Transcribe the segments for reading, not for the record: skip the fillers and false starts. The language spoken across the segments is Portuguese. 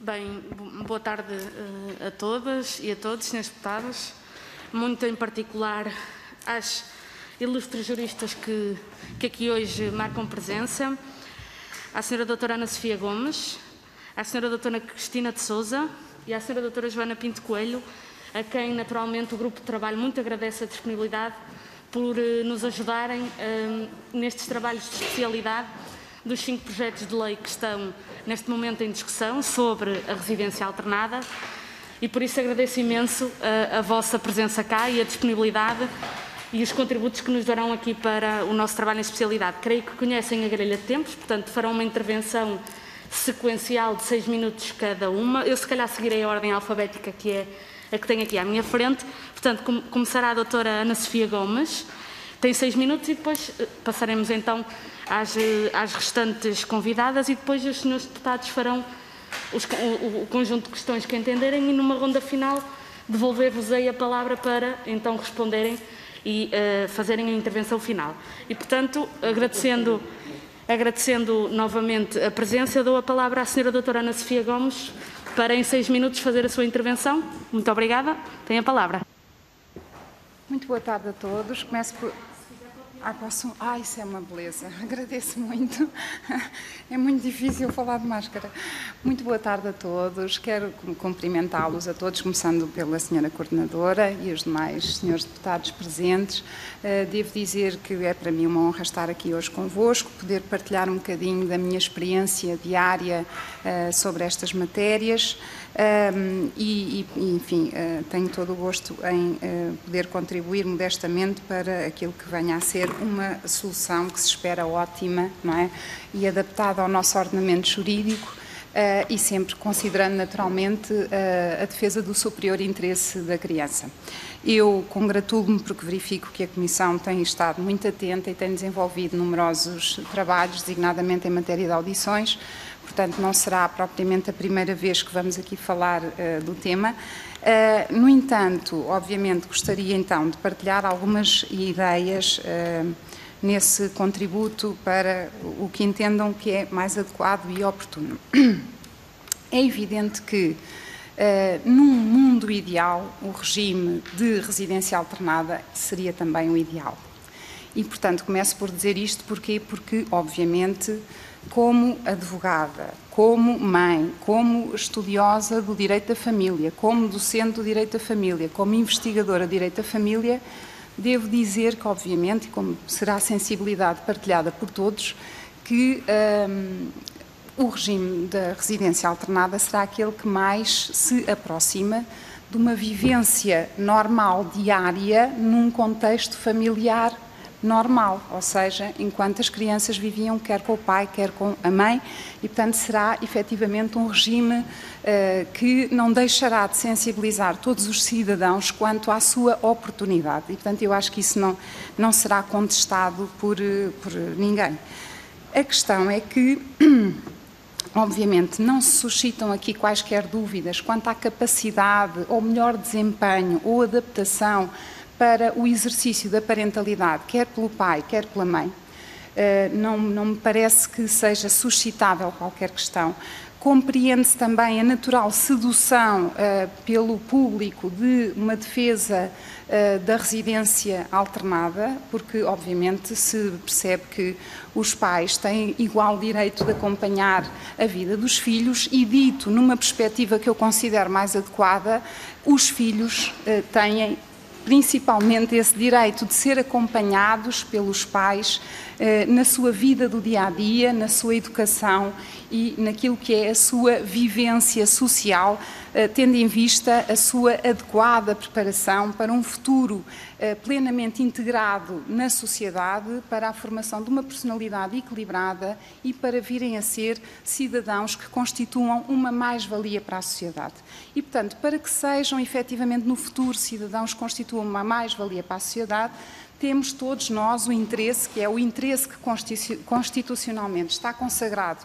Bem, boa tarde a todas e a todos, senhores deputados, muito em particular às ilustres juristas que aqui hoje marcam presença, à senhora doutora Ana Sofia Gomes, à senhora doutora Cristina de Sousa e à senhora doutora Joana Pinto Coelho, a quem naturalmente o Grupo de Trabalho muito agradece a disponibilidade por nos ajudarem nestes trabalhos de especialidade dos 5 projetos de lei que estão neste momento em discussão sobre a residência alternada, e por isso agradeço imenso a vossa presença cá e a disponibilidade e os contributos que nos darão aqui para o nosso trabalho em especialidade. Creio que conhecem a grelha de tempos, portanto farão uma intervenção sequencial de 6 minutos cada uma. Eu se calhar seguirei a ordem alfabética que é a que tenho aqui à minha frente. Portanto, começará a doutora Ana Sofia Gomes, tem 6 minutos e depois passaremos então às restantes convidadas e depois os senhores deputados farão o conjunto de questões que entenderem e numa ronda final devolver-vos-ei a palavra para então responderem e fazerem a intervenção final. E, portanto, agradecendo novamente a presença, dou a palavra à senhora doutora Ana Sofia Gomes para em 6 minutos fazer a sua intervenção. Muito obrigada. Tem a palavra. Muito boa tarde a todos. Começo por... posso? Isso é uma beleza. Agradeço muito. É muito difícil falar de máscara. Muito boa tarde a todos. Quero cumprimentá-los a todos, começando pela senhora coordenadora e os demais senhores deputados presentes. Devo dizer que é para mim uma honra estar aqui hoje convosco, poder partilhar um bocadinho da minha experiência diária sobre estas matérias. Enfim, tenho todo o gosto em poder contribuir modestamente para aquilo que venha a ser uma solução que se espera ótima, não é? E adaptada ao nosso ordenamento jurídico e sempre considerando naturalmente a defesa do superior interesse da criança. Eu congratulo-me porque verifico que a Comissão tem estado muito atenta e tem desenvolvido numerosos trabalhos, designadamente em matéria de audições. Portanto, não será propriamente a primeira vez que vamos aqui falar do tema. No entanto, obviamente, gostaria então de partilhar algumas ideias nesse contributo para o que entendam que é mais adequado e oportuno. É evidente que, num mundo ideal, o regime de residência alternada seria também o ideal. E, portanto, começo por dizer isto porquê? Porque, obviamente, como advogada, como mãe, como estudiosa do direito da família, como docente do direito da família, como investigadora do direito da família, devo dizer que, obviamente, como será a sensibilidade partilhada por todos, que o regime da residência alternada será aquele que mais se aproxima de uma vivência normal, diária, num contexto familiar normal, ou seja, enquanto as crianças viviam quer com o pai, quer com a mãe, e portanto será efetivamente um regime que não deixará de sensibilizar todos os cidadãos quanto à sua oportunidade, e portanto eu acho que isso não será contestado por ninguém. A questão é que, obviamente, não se suscitam aqui quaisquer dúvidas quanto à capacidade ou melhor desempenho ou adaptação para o exercício da parentalidade, quer pelo pai, quer pela mãe. Não me parece que seja suscitável qualquer questão. Compreende-se também a natural sedução pelo público de uma defesa da residência alternada, porque, obviamente, se percebe que os pais têm igual direito de acompanhar a vida dos filhos e, dito numa perspectiva que eu considero mais adequada, os filhos têm principalmente esse direito de ser acompanhados pelos pais na sua vida do dia-a-dia, na sua educação e naquilo que é a sua vivência social, tendo em vista a sua adequada preparação para um futuro plenamente integrado na sociedade, para a formação de uma personalidade equilibrada e para virem a ser cidadãos que constituam uma mais-valia para a sociedade. E, portanto, para que sejam efetivamente no futuro cidadãos que constituam uma mais-valia para a sociedade, temos todos nós o interesse, que é o interesse que constitucionalmente está consagrado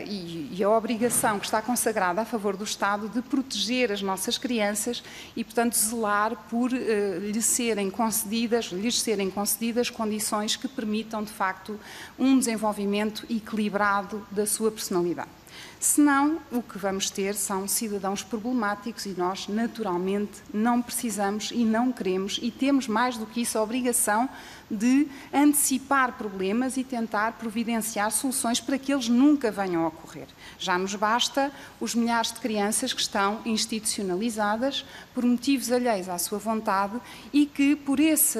e a obrigação que está consagrada a favor do Estado de proteger as nossas crianças e, portanto, zelar por lhes serem concedidas condições que permitam, de facto, um desenvolvimento equilibrado da sua personalidade. Senão, o que vamos ter são cidadãos problemáticos e nós, naturalmente, não precisamos e não queremos e temos mais do que isso a obrigação de antecipar problemas e tentar providenciar soluções para que eles nunca venham a ocorrer. Já nos basta os milhares de crianças que estão institucionalizadas por motivos alheios à sua vontade e que, por esse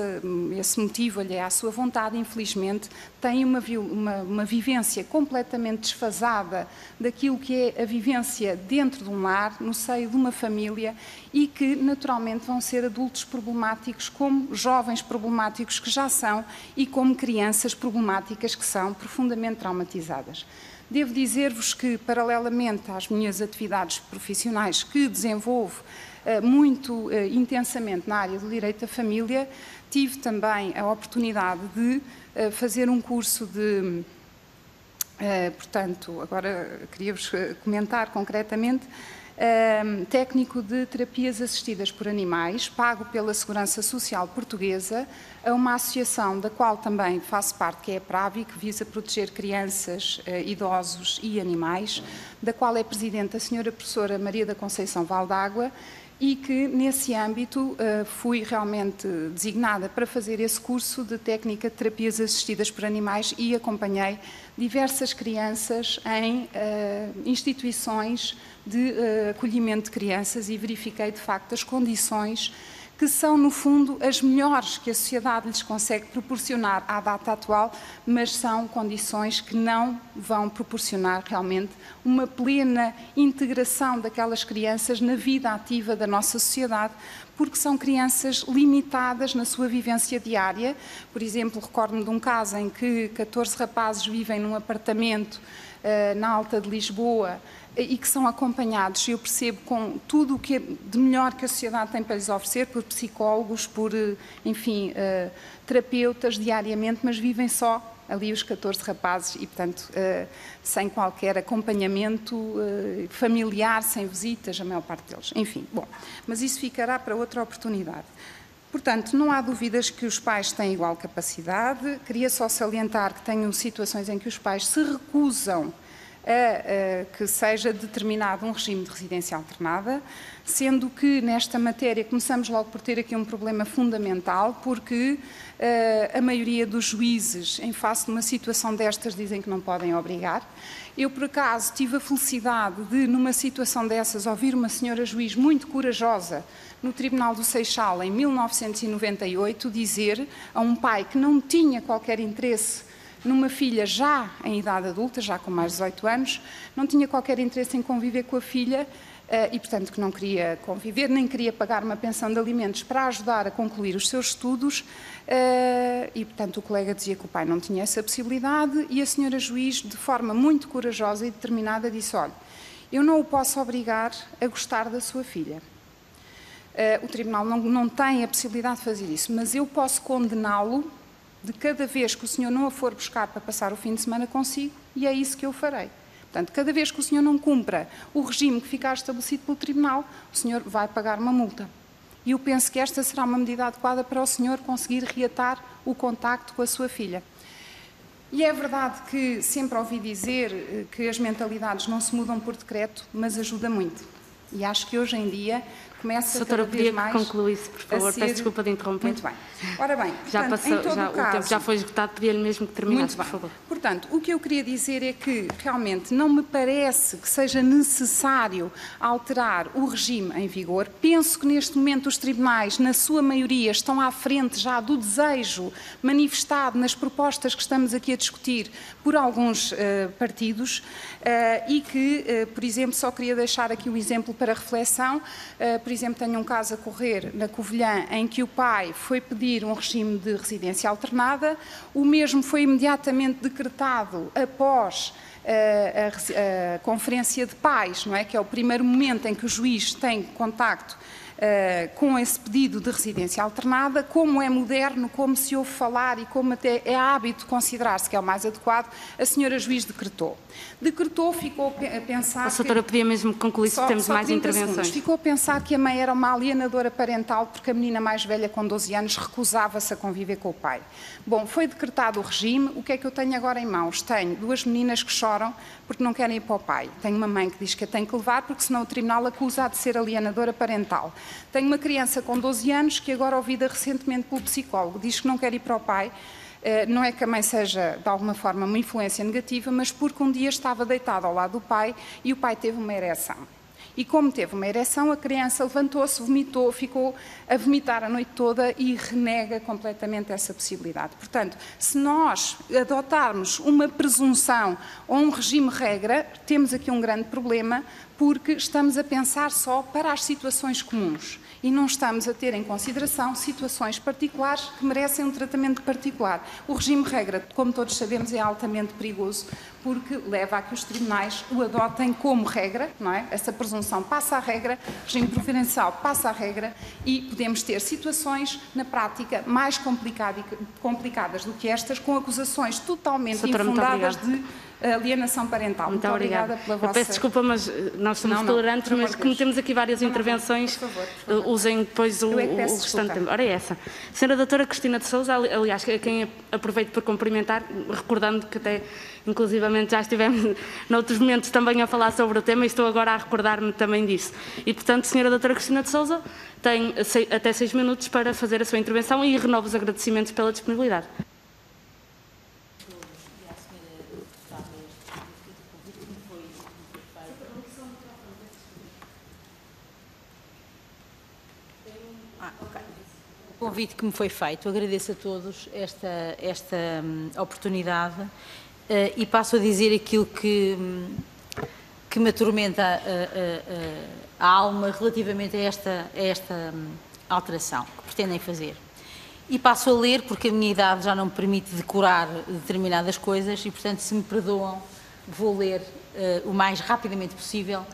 motivo alheio à sua vontade, infelizmente, têm uma vivência completamente desfasada daquilo que é a vivência dentro de um lar, no seio de uma família e que, naturalmente, vão ser adultos problemáticos como jovens problemáticos que já são e como crianças problemáticas que são profundamente traumatizadas. Devo dizer-vos que, paralelamente às minhas atividades profissionais que desenvolvo muito intensamente na área do direito da família, tive também a oportunidade de fazer um curso de, portanto, agora queria-vos comentar concretamente, técnico de terapias assistidas por animais, pago pela Segurança Social Portuguesa, a uma associação da qual também faço parte, que é a PRAVI, que visa proteger crianças, idosos e animais, da qual é presidente a senhora professora Maria da Conceição Valdágua, e que, nesse âmbito, fui realmente designada para fazer esse curso de técnica de terapias assistidas por animais e acompanhei diversas crianças em instituições de acolhimento de crianças e verifiquei, de facto, as condições que são, no fundo, as melhores que a sociedade lhes consegue proporcionar à data atual, mas são condições que não vão proporcionar realmente uma plena integração daquelas crianças na vida ativa da nossa sociedade, porque são crianças limitadas na sua vivência diária. Por exemplo, recordo-me de um caso em que 14 rapazes vivem num apartamento na Alta de Lisboa e que são acompanhados, eu percebo, com tudo o que é de melhor que a sociedade tem para lhes oferecer, por psicólogos, por, enfim, terapeutas diariamente, mas vivem só ali os 14 rapazes e, portanto, sem qualquer acompanhamento familiar, sem visitas, a maior parte deles. Enfim, bom, mas isso ficará para outra oportunidade. Portanto, não há dúvidas que os pais têm igual capacidade. Queria só salientar que tenho situações em que os pais se recusam a que seja determinado um regime de residência alternada, sendo que nesta matéria começamos logo por ter aqui um problema fundamental, porque a maioria dos juízes, em face de uma situação destas, dizem que não podem obrigar. Eu, por acaso, tive a felicidade de, numa situação dessas, ouvir uma senhora juiz muito corajosa no Tribunal do Seixal, em 1998, dizer a um pai que não tinha qualquer interesse numa filha já em idade adulta, já com mais de 18 anos, não tinha qualquer interesse em conviver com a filha e, portanto, que não queria conviver, nem queria pagar uma pensão de alimentos para ajudar a concluir os seus estudos e, portanto, o colega dizia que o pai não tinha essa possibilidade e a senhora juiz, de forma muito corajosa e determinada, disse: olha, eu não o posso obrigar a gostar da sua filha. O tribunal não tem a possibilidade de fazer isso, mas eu posso condená-lo de cada vez que o senhor não a for buscar para passar o fim de semana consigo, e é isso que eu farei. Portanto, cada vez que o senhor não cumpra o regime que ficar estabelecido pelo tribunal, o senhor vai pagar uma multa. E eu penso que esta será uma medida adequada para o senhor conseguir reatar o contacto com a sua filha. E é verdade que sempre ouvi dizer que as mentalidades não se mudam por decreto, mas ajuda muito. E acho que hoje em dia começa cada vez mais. Concluísse, por favor. Peço desculpa de interromper. Muito bem. Ora bem, já portanto, passou, em todo já, o caso, tempo já foi esgotado, pedia-lhe mesmo que terminasse, por favor. Portanto, o que eu queria dizer é que realmente não me parece que seja necessário alterar o regime em vigor. Penso que neste momento os tribunais, na sua maioria, estão à frente já do desejo manifestado nas propostas que estamos aqui a discutir por alguns partidos e que, por exemplo, só queria deixar aqui um exemplo para reflexão. Por exemplo, tenho um caso a correr na Covilhã em que o pai foi pedir um regime de residência alternada, o mesmo foi imediatamente decretado após a conferência de pais, não é? Que é o primeiro momento em que o juiz tem contacto com esse pedido de residência alternada, como é moderno, como se ouve falar e como até é hábito considerar-se que é o mais adequado, a senhora juiz decretou. Decretou, ficou a pensar... A doutora podia mesmo concluir se temos mais intervenções. Segundos. Ficou a pensar que a mãe era uma alienadora parental porque a menina mais velha com 12 anos recusava-se a conviver com o pai. Bom, foi decretado o regime, o que é que eu tenho agora em mãos? Tenho 2 meninas que choram porque não querem ir para o pai. Tenho uma mãe que diz que a tem que levar porque senão o tribunal acusa-a de ser alienadora parental. Tenho uma criança com 12 anos que agora ouvida recentemente pelo psicólogo, diz que não quer ir para o pai. Não é que a mãe seja, de alguma forma, uma influência negativa, mas porque um dia estava deitada ao lado do pai e o pai teve uma ereção. E como teve uma ereção, a criança levantou-se, vomitou, ficou a vomitar a noite toda e renega completamente essa possibilidade. Portanto, se nós adotarmos uma presunção ou um regime-regra, temos aqui um grande problema, porque estamos a pensar só para as situações comuns e não estamos a ter em consideração situações particulares que merecem um tratamento particular. O regime-regra, como todos sabemos, é altamente perigoso porque leva a que os tribunais o adotem como regra, não é? Essa presunção passa a regra, o regime preferencial passa a regra e podemos ter situações, na prática, mais complicadas do que estas, com acusações totalmente infundadas de alienação parental. Muito obrigada pela vossa... Eu peço desculpa, mas nós somos tolerantes, mas como temos aqui várias intervenções, por favor. Usem depois o restante tempo. Ora é essa. Senhora doutora Cristina de Sousa, aliás, a quem aproveito por cumprimentar, recordando que até, inclusivamente, já estivemos noutros momentos também a falar sobre o tema e estou agora a recordar-me também disso. E, portanto, senhora doutora Cristina de Sousa tem até 6 minutos para fazer a sua intervenção e renovo os agradecimentos pela disponibilidade. O convite que me foi feito, agradeço a todos esta oportunidade e passo a dizer aquilo que me atormenta a alma relativamente a esta alteração que pretendem fazer. E passo a ler porque a minha idade já não me permite decorar determinadas coisas e, portanto, se me perdoam, vou ler o mais rapidamente possível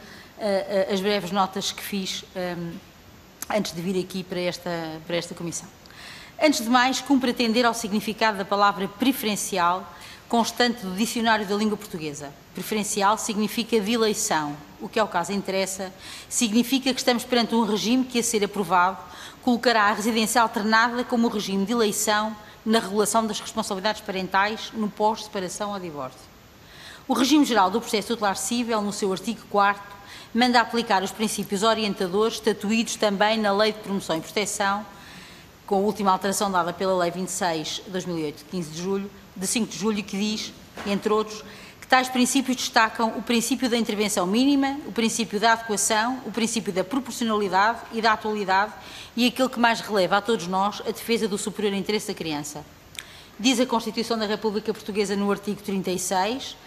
as breves notas que fiz antes de vir aqui para esta comissão. Antes de mais, cumpre atender ao significado da palavra preferencial constante do dicionário da língua portuguesa. Preferencial significa de eleição, o que ao caso interessa, significa que estamos perante um regime que, a ser aprovado, colocará a residência alternada como regime de eleição na regulação das responsabilidades parentais no pós-separação ou divórcio. O regime geral do processo tutelar cível, no seu artigo 4º, manda aplicar os princípios orientadores estatuídos também na Lei de Promoção e Proteção, com a última alteração dada pela Lei 26/2008, de 5 de julho, que diz, entre outros, que tais princípios destacam o princípio da intervenção mínima, o princípio da adequação, o princípio da proporcionalidade e da atualidade e aquele que mais releva a todos nós, a defesa do superior interesse da criança. Diz a Constituição da República Portuguesa no artigo 36,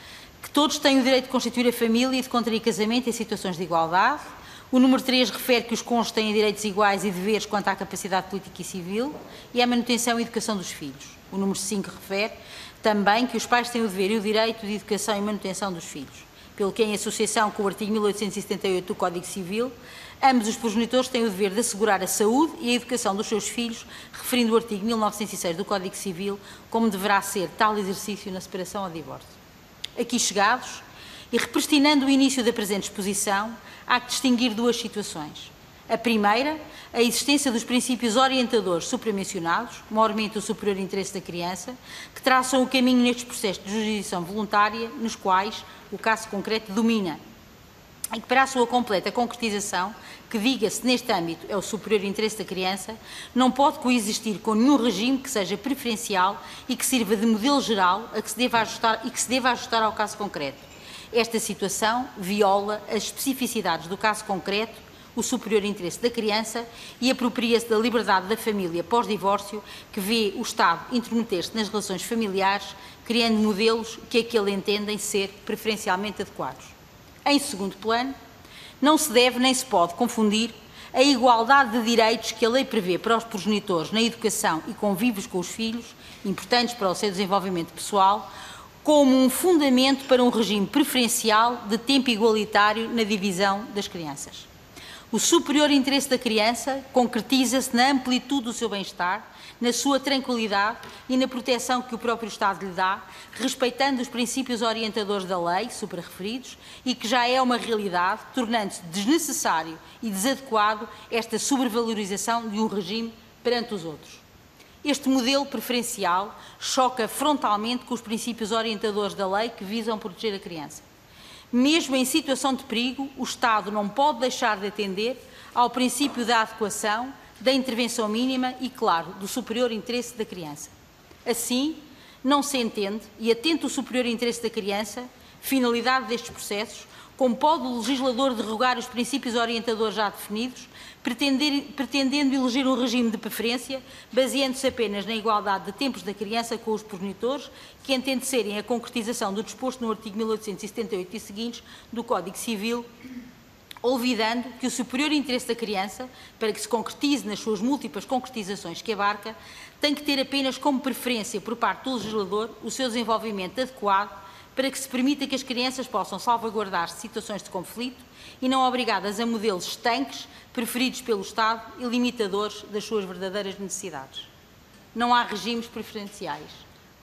que todos têm o direito de constituir a família e de contrair casamento em situações de igualdade. O número 3 refere que os cônjuges têm direitos iguais e deveres quanto à capacidade política e civil e à manutenção e educação dos filhos. O número 5 refere também que os pais têm o dever e o direito de educação e manutenção dos filhos. Pelo que, em associação com o artigo 1878 do Código Civil, ambos os progenitores têm o dever de assegurar a saúde e a educação dos seus filhos, referindo o artigo 1906 do Código Civil, como deverá ser tal exercício na separação ou divórcio. Aqui chegados, e repristinando o início da presente exposição, há que distinguir duas situações. A primeira, a existência dos princípios orientadores supramencionados, maiormente o superior interesse da criança, que traçam o caminho nestes processos de jurisdição voluntária, nos quais o caso concreto domina, e que para a sua completa concretização, que diga-se neste âmbito é o superior interesse da criança, não pode coexistir com nenhum regime que seja preferencial e que sirva de modelo geral a que se deva ajustar ao caso concreto. Esta situação viola as especificidades do caso concreto, o superior interesse da criança e apropria-se da liberdade da família pós-divórcio, que vê o Estado intrometer-se nas relações familiares, criando modelos que aquele entendem ser preferencialmente adequados. Em segundo plano, não se deve nem se pode confundir a igualdade de direitos que a lei prevê para os progenitores na educação e convívios com os filhos, importantes para o seu desenvolvimento pessoal, como um fundamento para um regime preferencial de tempo igualitário na divisão das crianças. O superior interesse da criança concretiza-se na amplitude do seu bem-estar, na sua tranquilidade e na proteção que o próprio Estado lhe dá, respeitando os princípios orientadores da lei, suprarreferidos, e que já é uma realidade, tornando-se desnecessário e desadequado esta sobrevalorização de um regime perante os outros. Este modelo preferencial choca frontalmente com os princípios orientadores da lei que visam proteger a criança. Mesmo em situação de perigo, o Estado não pode deixar de atender ao princípio da adequação, da intervenção mínima e, claro, do superior interesse da criança. Assim, não se entende, e atento ao superior interesse da criança, finalidade destes processos, como pode o legislador derrogar os princípios orientadores já definidos, pretendendo eleger um regime de preferência, baseando-se apenas na igualdade de tempos da criança com os progenitores, que entende serem a concretização do disposto no artigo 1878 e seguintes do Código Civil, olvidando que o superior interesse da criança, para que se concretize nas suas múltiplas concretizações que abarca, tem que ter apenas como preferência por parte do legislador o seu desenvolvimento adequado para que se permita que as crianças possam salvaguardar-se de situações de conflito e não obrigadas a modelos estanques, preferidos pelo Estado e limitadores das suas verdadeiras necessidades. Não há regimes preferenciais.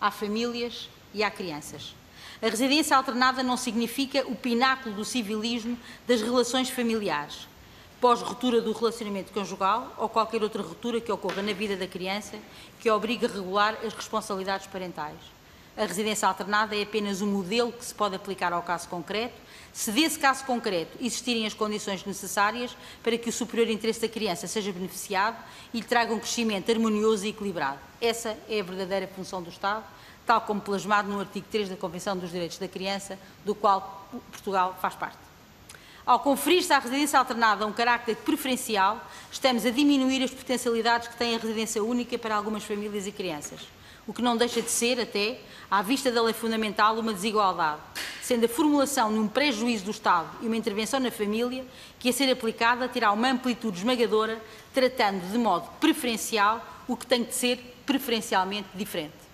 Há famílias e há crianças. A residência alternada não significa o pináculo do civilismo das relações familiares, pós-ruptura do relacionamento conjugal ou qualquer outra ruptura que ocorra na vida da criança que obrigue a regular as responsabilidades parentais. A residência alternada é apenas um modelo que se pode aplicar ao caso concreto, se desse caso concreto existirem as condições necessárias para que o superior interesse da criança seja beneficiado e lhe traga um crescimento harmonioso e equilibrado. Essa é a verdadeira função do Estado, tal como plasmado no artigo 3 da Convenção dos Direitos da Criança, do qual Portugal faz parte. Ao conferir-se à residência alternada um carácter preferencial, estamos a diminuir as potencialidades que tem a residência única para algumas famílias e crianças, o que não deixa de ser, até, à vista da lei fundamental, uma desigualdade, sendo a formulação de um prejuízo do Estado e uma intervenção na família que, a ser aplicada, terá uma amplitude esmagadora, tratando de modo preferencial o que tem de ser preferencialmente diferente.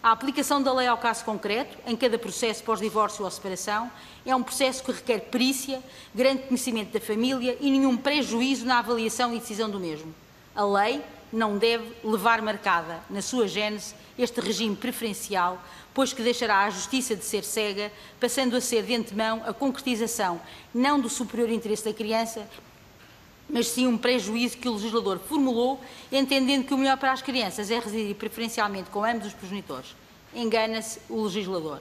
A aplicação da lei ao caso concreto, em cada processo pós-divórcio ou separação, é um processo que requer perícia, grande conhecimento da família e nenhum prejuízo na avaliação e decisão do mesmo. A lei não deve levar marcada, na sua gênese, este regime preferencial, pois que deixará a justiça de ser cega, passando a ser de antemão a concretização não do superior interesse da criança, mas sim um prejuízo que o legislador formulou, entendendo que o melhor para as crianças é residir preferencialmente com ambos os progenitores. Engana-se o legislador.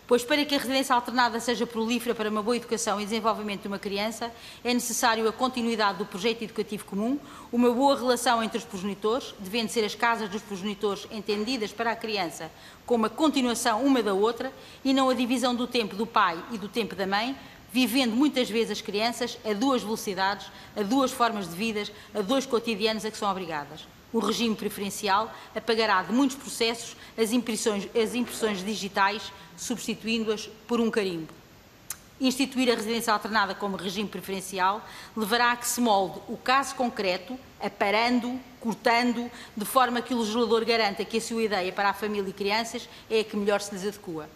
Pois para que a residência alternada seja prolífera para uma boa educação e desenvolvimento de uma criança, é necessário a continuidade do projeto educativo comum, uma boa relação entre os progenitores, devendo ser as casas dos progenitores entendidas para a criança como a continuação uma da outra e não a divisão do tempo do pai e do tempo da mãe, vivendo muitas vezes as crianças a duas velocidades, a duas formas de vidas, a dois cotidianos a que são obrigadas. O regime preferencial apagará de muitos processos as impressões digitais, substituindo-as por um carimbo. Instituir a residência alternada como regime preferencial levará a que se molde o caso concreto, aparando, cortando, de forma que o legislador garanta que a sua ideia para a família e crianças é a que melhor se lhes adequa.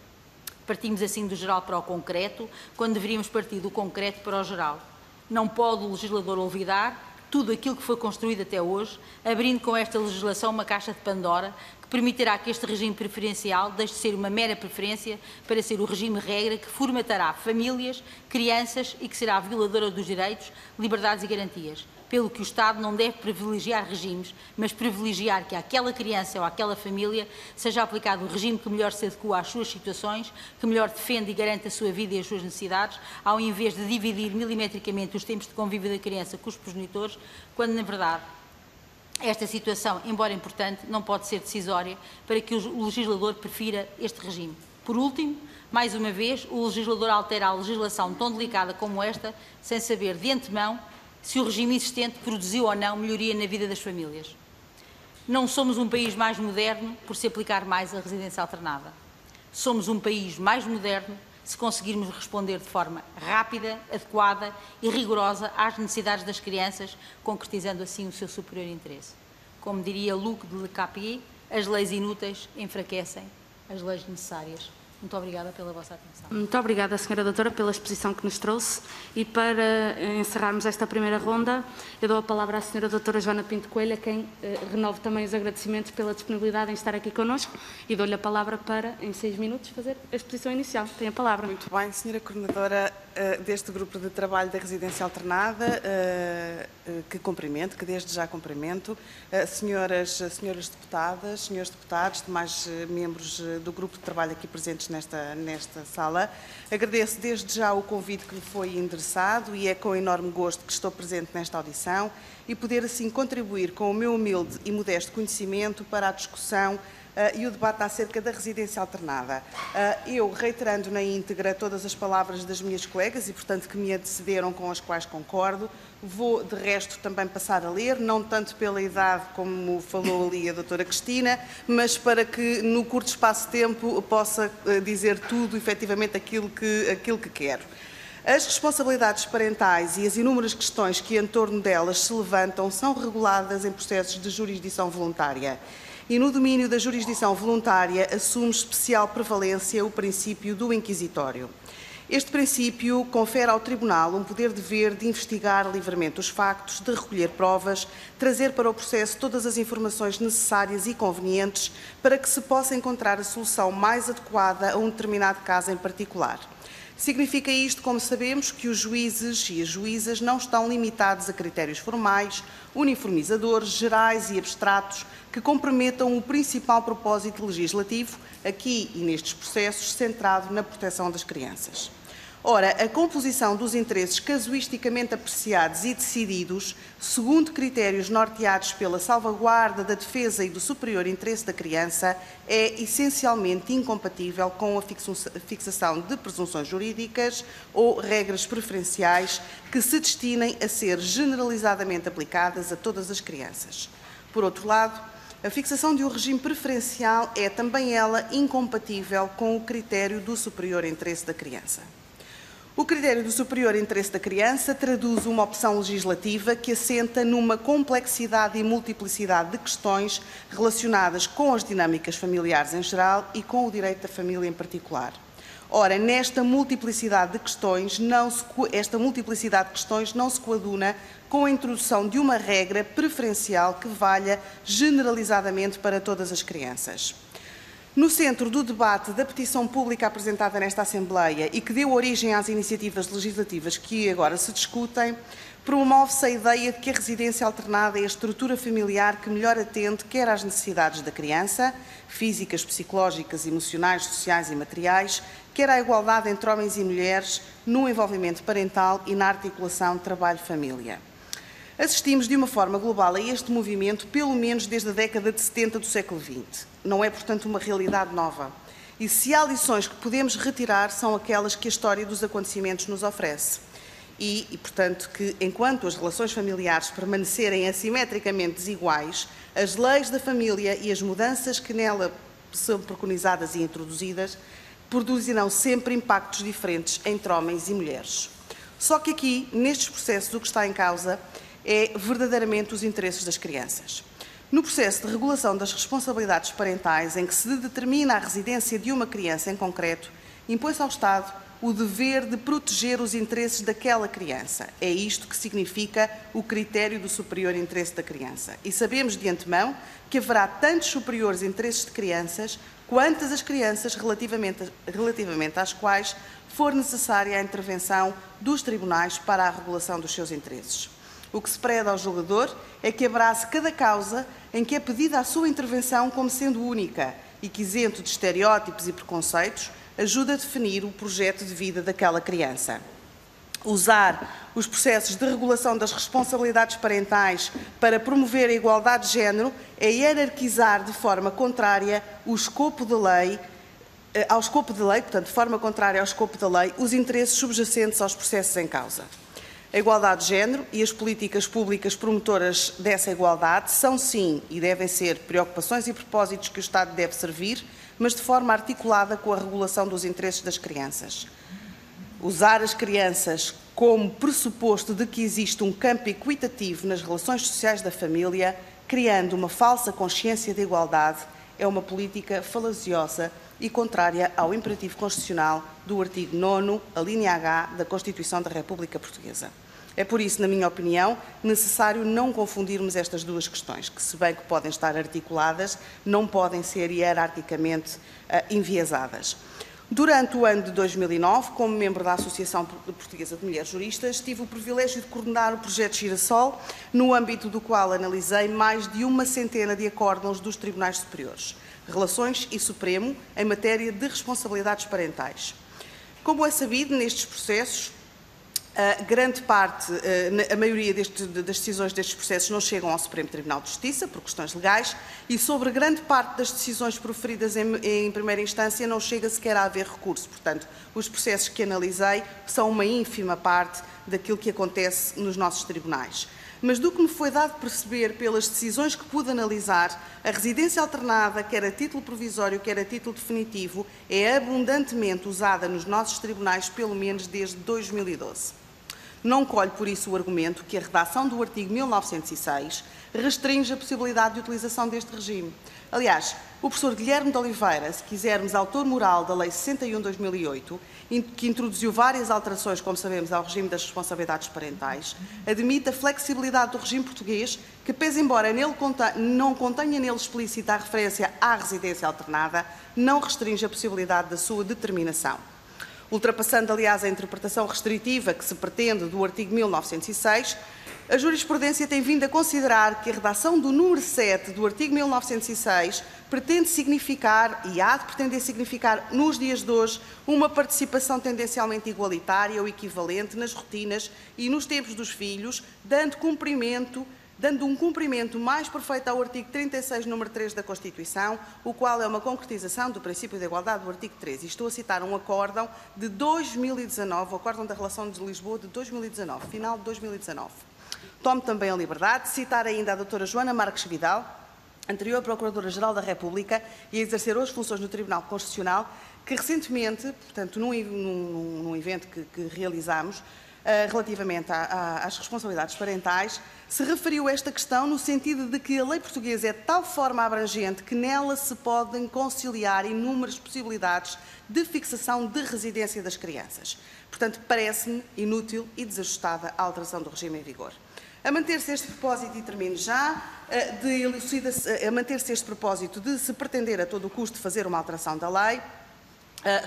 Partimos assim do geral para o concreto, quando deveríamos partir do concreto para o geral. Não pode o legislador olvidar tudo aquilo que foi construído até hoje, abrindo com esta legislação uma caixa de Pandora que permitirá que este regime preferencial deixe de ser uma mera preferência para ser o regime regra que formatará famílias, crianças e que será violadora dos direitos, liberdades e garantias. Pelo que o Estado não deve privilegiar regimes, mas privilegiar que àquela criança ou àquela família seja aplicado o regime que melhor se adequa às suas situações, que melhor defende e garante a sua vida e as suas necessidades, ao invés de dividir milimetricamente os tempos de convívio da criança com os progenitores, quando, na verdade, esta situação, embora importante, não pode ser decisória para que o legislador prefira este regime. Por último, mais uma vez, o legislador altera a legislação tão delicada como esta, sem saber de antemão se o regime existente produziu ou não melhoria na vida das famílias. Não somos um país mais moderno por se aplicar mais a residência alternada. Somos um país mais moderno se conseguirmos responder de forma rápida, adequada e rigorosa às necessidades das crianças, concretizando assim o seu superior interesse. Como diria Luc de Le Cappier, as leis inúteis enfraquecem as leis necessárias. Muito obrigada pela vossa atenção. Muito obrigada, Sra. Doutora, pela exposição que nos trouxe. E para encerrarmos esta primeira ronda, eu dou a palavra à Sra. Doutora Joana Pinto Coelho, a quem renovo também os agradecimentos pela disponibilidade em estar aqui connosco, e dou-lhe a palavra para, em 6 minutos, fazer a exposição inicial. Tem a palavra. Muito bem, Sra. Coordenadora deste grupo de trabalho da residência alternada, que cumprimento, que desde já cumprimento, senhoras deputadas, senhores deputados, demais membros do grupo de trabalho aqui presentes nesta sala. Agradeço desde já o convite que me foi endereçado e é com enorme gosto que estou presente nesta audição e poder assim contribuir com o meu humilde e modesto conhecimento para a discussão e o debate acerca da residência alternada. Eu, reiterando na íntegra todas as palavras das minhas colegas e, portanto, que me antecederam, com as quais concordo, vou, de resto, também passar a ler, não tanto pela idade, como falou ali a doutora Cristina, mas para que, no curto espaço de tempo, possa dizer tudo, efetivamente, aquilo que quero. As responsabilidades parentais e as inúmeras questões que em torno delas se levantam são reguladas em processos de jurisdição voluntária. E no domínio da jurisdição voluntária assume especial prevalência o princípio do inquisitório. Este princípio confere ao Tribunal um poder-dever de investigar livremente os factos, de recolher provas, trazer para o processo todas as informações necessárias e convenientes para que se possa encontrar a solução mais adequada a um determinado caso em particular. Significa isto, como sabemos, que os juízes e as juízas não estão limitados a critérios formais, uniformizadores, gerais e abstratos que comprometam o principal propósito legislativo, aqui e nestes processos, centrado na proteção das crianças. Ora, a composição dos interesses casuisticamente apreciados e decididos, segundo critérios norteados pela salvaguarda da defesa e do superior interesse da criança, é essencialmente incompatível com a fixação de presunções jurídicas ou regras preferenciais que se destinem a ser generalizadamente aplicadas a todas as crianças. Por outro lado, a fixação de um regime preferencial é também ela incompatível com o critério do superior interesse da criança. O critério do superior interesse da criança traduz uma opção legislativa que assenta numa complexidade e multiplicidade de questões relacionadas com as dinâmicas familiares em geral e com o direito da família em particular. Ora, nesta multiplicidade de questões, esta multiplicidade de questões não se coaduna com a introdução de uma regra preferencial que valha generalizadamente para todas as crianças. No centro do debate da petição pública apresentada nesta Assembleia e que deu origem às iniciativas legislativas que agora se discutem, promove-se a ideia de que a residência alternada é a estrutura familiar que melhor atende quer às necessidades da criança, físicas, psicológicas, emocionais, sociais e materiais, quer à igualdade entre homens e mulheres no envolvimento parental e na articulação trabalho-família. Assistimos de uma forma global a este movimento pelo menos desde a década de 70 do século XX. Não é, portanto, uma realidade nova. E se há lições que podemos retirar, são aquelas que a história dos acontecimentos nos oferece. E, portanto, que enquanto as relações familiares permanecerem assimetricamente desiguais, as leis da família e as mudanças que nela são preconizadas e introduzidas produzirão sempre impactos diferentes entre homens e mulheres. Só que aqui, nestes processos, o que está em causa é verdadeiramente os interesses das crianças. No processo de regulação das responsabilidades parentais, em que se determina a residência de uma criança em concreto, impõe-se ao Estado o dever de proteger os interesses daquela criança. É isto que significa o critério do superior interesse da criança. E sabemos de antemão que haverá tantos superiores interesses de crianças quantas as crianças relativamente às quais for necessária a intervenção dos tribunais para a regulação dos seus interesses. O que se prede ao julgador é que abrace cada causa em que é pedida a sua intervenção como sendo única e que, isento de estereótipos e preconceitos, ajuda a definir o projeto de vida daquela criança. Usar os processos de regulação das responsabilidades parentais para promover a igualdade de género é hierarquizar de forma contrária ao escopo da lei, portanto, de forma contrária ao escopo da lei, os interesses subjacentes aos processos em causa. A igualdade de género e as políticas públicas promotoras dessa igualdade são, sim, e devem ser preocupações e propósitos que o Estado deve servir, mas de forma articulada com a regulação dos interesses das crianças. Usar as crianças como pressuposto de que existe um campo equitativo nas relações sociais da família, criando uma falsa consciência de igualdade, é uma política falaciosa e contrária ao imperativo constitucional do artigo 9º, a linha H da Constituição da República Portuguesa. É por isso, na minha opinião, necessário não confundirmos estas duas questões, que, se bem que podem estar articuladas, não podem ser hierarquicamente enviesadas. Durante o ano de 2009, como membro da Associação Portuguesa de Mulheres Juristas, tive o privilégio de coordenar o projeto Girassol, no âmbito do qual analisei mais de 100 de acórdãos dos Tribunais Superiores, Relações e Supremo em matéria de responsabilidades parentais. Como é sabido, nestes processos, grande parte, a maioria das decisões destes processos não chegam ao Supremo Tribunal de Justiça, por questões legais, e sobre grande parte das decisões proferidas em primeira instância não chega sequer a haver recurso. Portanto, os processos que analisei são uma ínfima parte daquilo que acontece nos nossos tribunais. Mas do que me foi dado perceber pelas decisões que pude analisar, a residência alternada, quer a título provisório, quer a título definitivo, é abundantemente usada nos nossos tribunais, pelo menos desde 2012. Não colho, por isso, o argumento que a redação do artigo 1906 restringe a possibilidade de utilização deste regime. Aliás, o professor Guilherme de Oliveira, se quisermos, autor moral da Lei 61/2008, que introduziu várias alterações, como sabemos, ao regime das responsabilidades parentais, admite a flexibilidade do regime português, que, pese embora não contenha nele explícita a referência à residência alternada, não restringe a possibilidade da sua determinação. Ultrapassando, aliás, a interpretação restritiva que se pretende do artigo 1906, a jurisprudência tem vindo a considerar que a redação do número 7 do artigo 1906 pretende significar, e há de pretender significar nos dias de hoje, uma participação tendencialmente igualitária ou equivalente nas rotinas e nos tempos dos filhos, dando um cumprimento mais perfeito ao artigo 36, número 3 da Constituição, o qual é uma concretização do princípio de igualdade do artigo 13. E estou a citar um acórdão de 2019, o acórdão da Relação de Lisboa de 2019, final de 2019. Tomo também a liberdade de citar ainda a doutora Joana Marques Vidal, anterior Procuradora-Geral da República e a exercer hoje funções no Tribunal Constitucional, que recentemente, portanto, num evento que realizámos, relativamente às responsabilidades parentais, se referiu a esta questão no sentido de que a lei portuguesa é de tal forma abrangente que nela se podem conciliar inúmeras possibilidades de fixação de residência das crianças. Portanto, parece-me inútil e desajustada a alteração do regime em vigor. A manter-se este propósito, e termino já, a manter-se este propósito de se pretender a todo o custo fazer uma alteração da lei,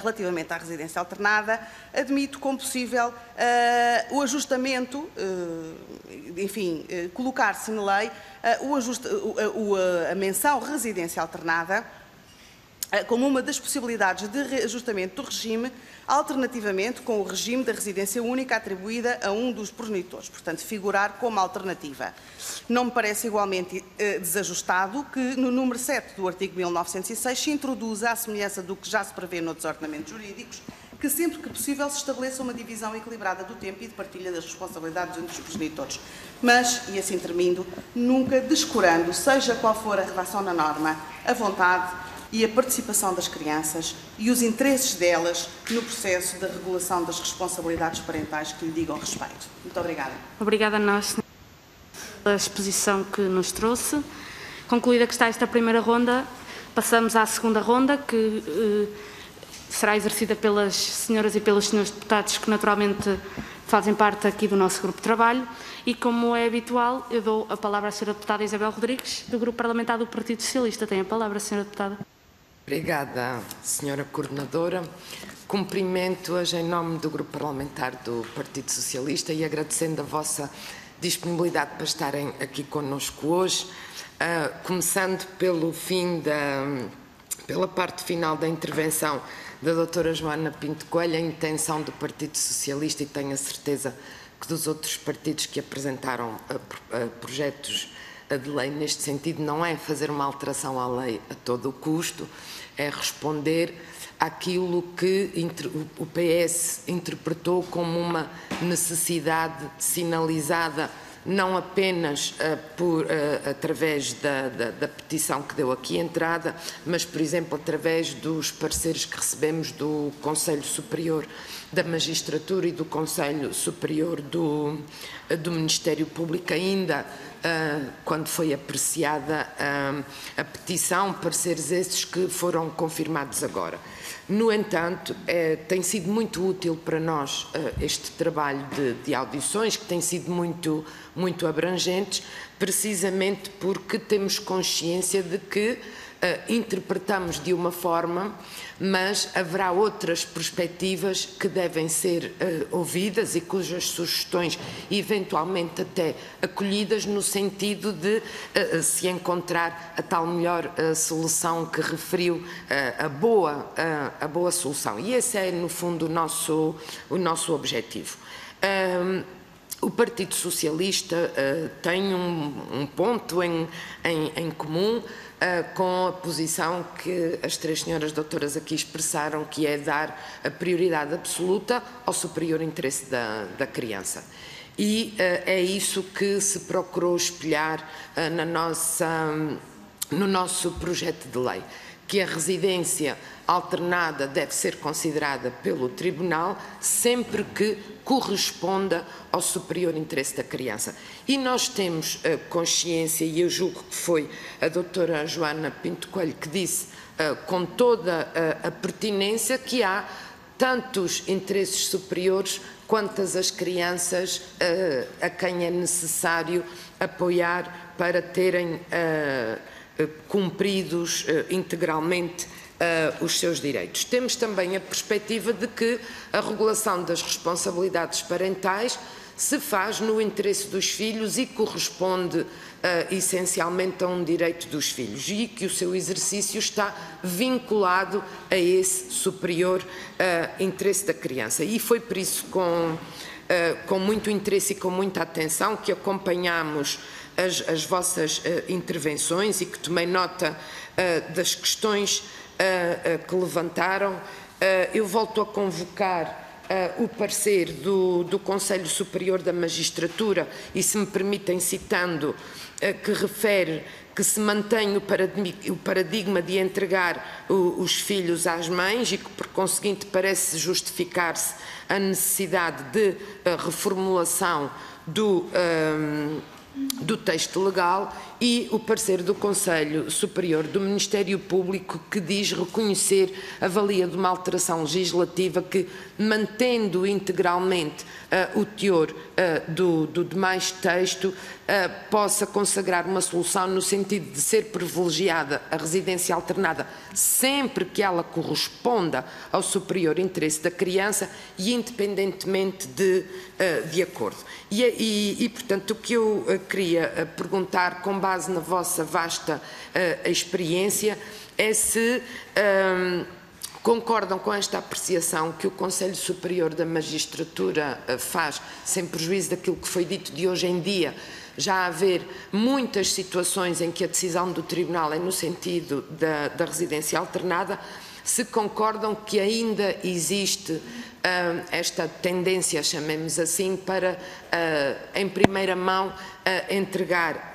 relativamente à residência alternada, admito como possível o ajustamento, enfim, colocar-se na lei a menção residência alternada como uma das possibilidades de reajustamento do regime, alternativamente com o regime da residência única atribuída a um dos progenitores, portanto, figurar como alternativa. Não me parece igualmente desajustado que no número 7 do artigo 1906 se introduza, à semelhança do que já se prevê noutros ordenamentos jurídicos, que sempre que possível se estabeleça uma divisão equilibrada do tempo e de partilha das responsabilidades entre os progenitores. Mas, e assim termino, nunca descurando, seja qual for a redação na norma, a vontade e a participação das crianças e os interesses delas no processo da regulação das responsabilidades parentais que lhe digam respeito. Muito obrigada. Obrigada a nós pela exposição que nos trouxe. Concluída que está esta primeira ronda, passamos à segunda ronda, que será exercida pelas senhoras e pelos senhores deputados que naturalmente fazem parte aqui do nosso grupo de trabalho. E, como é habitual, eu dou a palavra à senhora deputada Isabel Rodrigues, do Grupo Parlamentar do Partido Socialista. Tem a palavra, senhora deputada. Obrigada, senhora coordenadora. Cumprimento-as em nome do Grupo Parlamentar do Partido Socialista e agradecendo a vossa disponibilidade para estarem aqui connosco hoje, começando pela parte final da intervenção da doutora Joana Pinto Coelho, a intenção do Partido Socialista, e tenho a certeza que dos outros partidos que apresentaram projetos de lei neste sentido, não é fazer uma alteração à lei a todo o custo, é responder àquilo que o PS interpretou como uma necessidade sinalizada não apenas através da petição que deu aqui entrada, mas, por exemplo, através dos pareceres que recebemos do Conselho Superior da Magistratura e do Conselho Superior do Ministério Público, ainda quando foi apreciada a petição, pareceres esses que foram confirmados agora. No entanto, tem sido muito útil para nós este trabalho de audições, que tem sido muito abrangentes, precisamente porque temos consciência de que interpretamos de uma forma, mas haverá outras perspectivas que devem ser ouvidas e cujas sugestões eventualmente até acolhidas, no sentido de se encontrar a tal melhor solução que referiu, a boa solução. E esse é, no fundo, o nosso objetivo. O Partido Socialista tem um ponto em comum com a posição que as três senhoras doutoras aqui expressaram, que é dar a prioridade absoluta ao superior interesse da criança. E é isso que se procurou espelhar no nosso projeto de lei, que a residência alternada deve ser considerada pelo Tribunal sempre que corresponda ao superior interesse da criança. E nós temos consciência, e eu julgo que foi a doutora Joana Pinto Coelho que disse com toda a pertinência, que há tantos interesses superiores quantas as crianças a quem é necessário apoiar para terem cumpridos integralmente os seus direitos. Temos também a perspectiva de que a regulação das responsabilidades parentais se faz no interesse dos filhos e corresponde essencialmente a um direito dos filhos, e que o seu exercício está vinculado a esse superior interesse da criança. E foi por isso com muito interesse e com muita atenção que acompanhamos as vossas intervenções e que tomei nota das questões que levantaram. Eu volto a convocar o parecer do Conselho Superior da Magistratura e, se me permitem, citando, que refere que se mantém o paradigma de entregar os filhos às mães e que, por conseguinte, parece justificar-se a necessidade de reformulação do texto legal, e o parecer do Conselho Superior do Ministério Público, que diz reconhecer a valia de uma alteração legislativa que, mantendo integralmente o teor do demais texto, possa consagrar uma solução no sentido de ser privilegiada a residência alternada sempre que ela corresponda ao superior interesse da criança e independentemente de acordo. E, portanto, o que eu queria perguntar, com base na vossa vasta experiência, é se concordam com esta apreciação que o Conselho Superior da Magistratura faz, sem prejuízo daquilo que foi dito de hoje em dia, já haver muitas situações em que a decisão do Tribunal é no sentido da residência alternada, se concordam que ainda existe esta tendência, chamemos assim, para, em primeira mão, entregar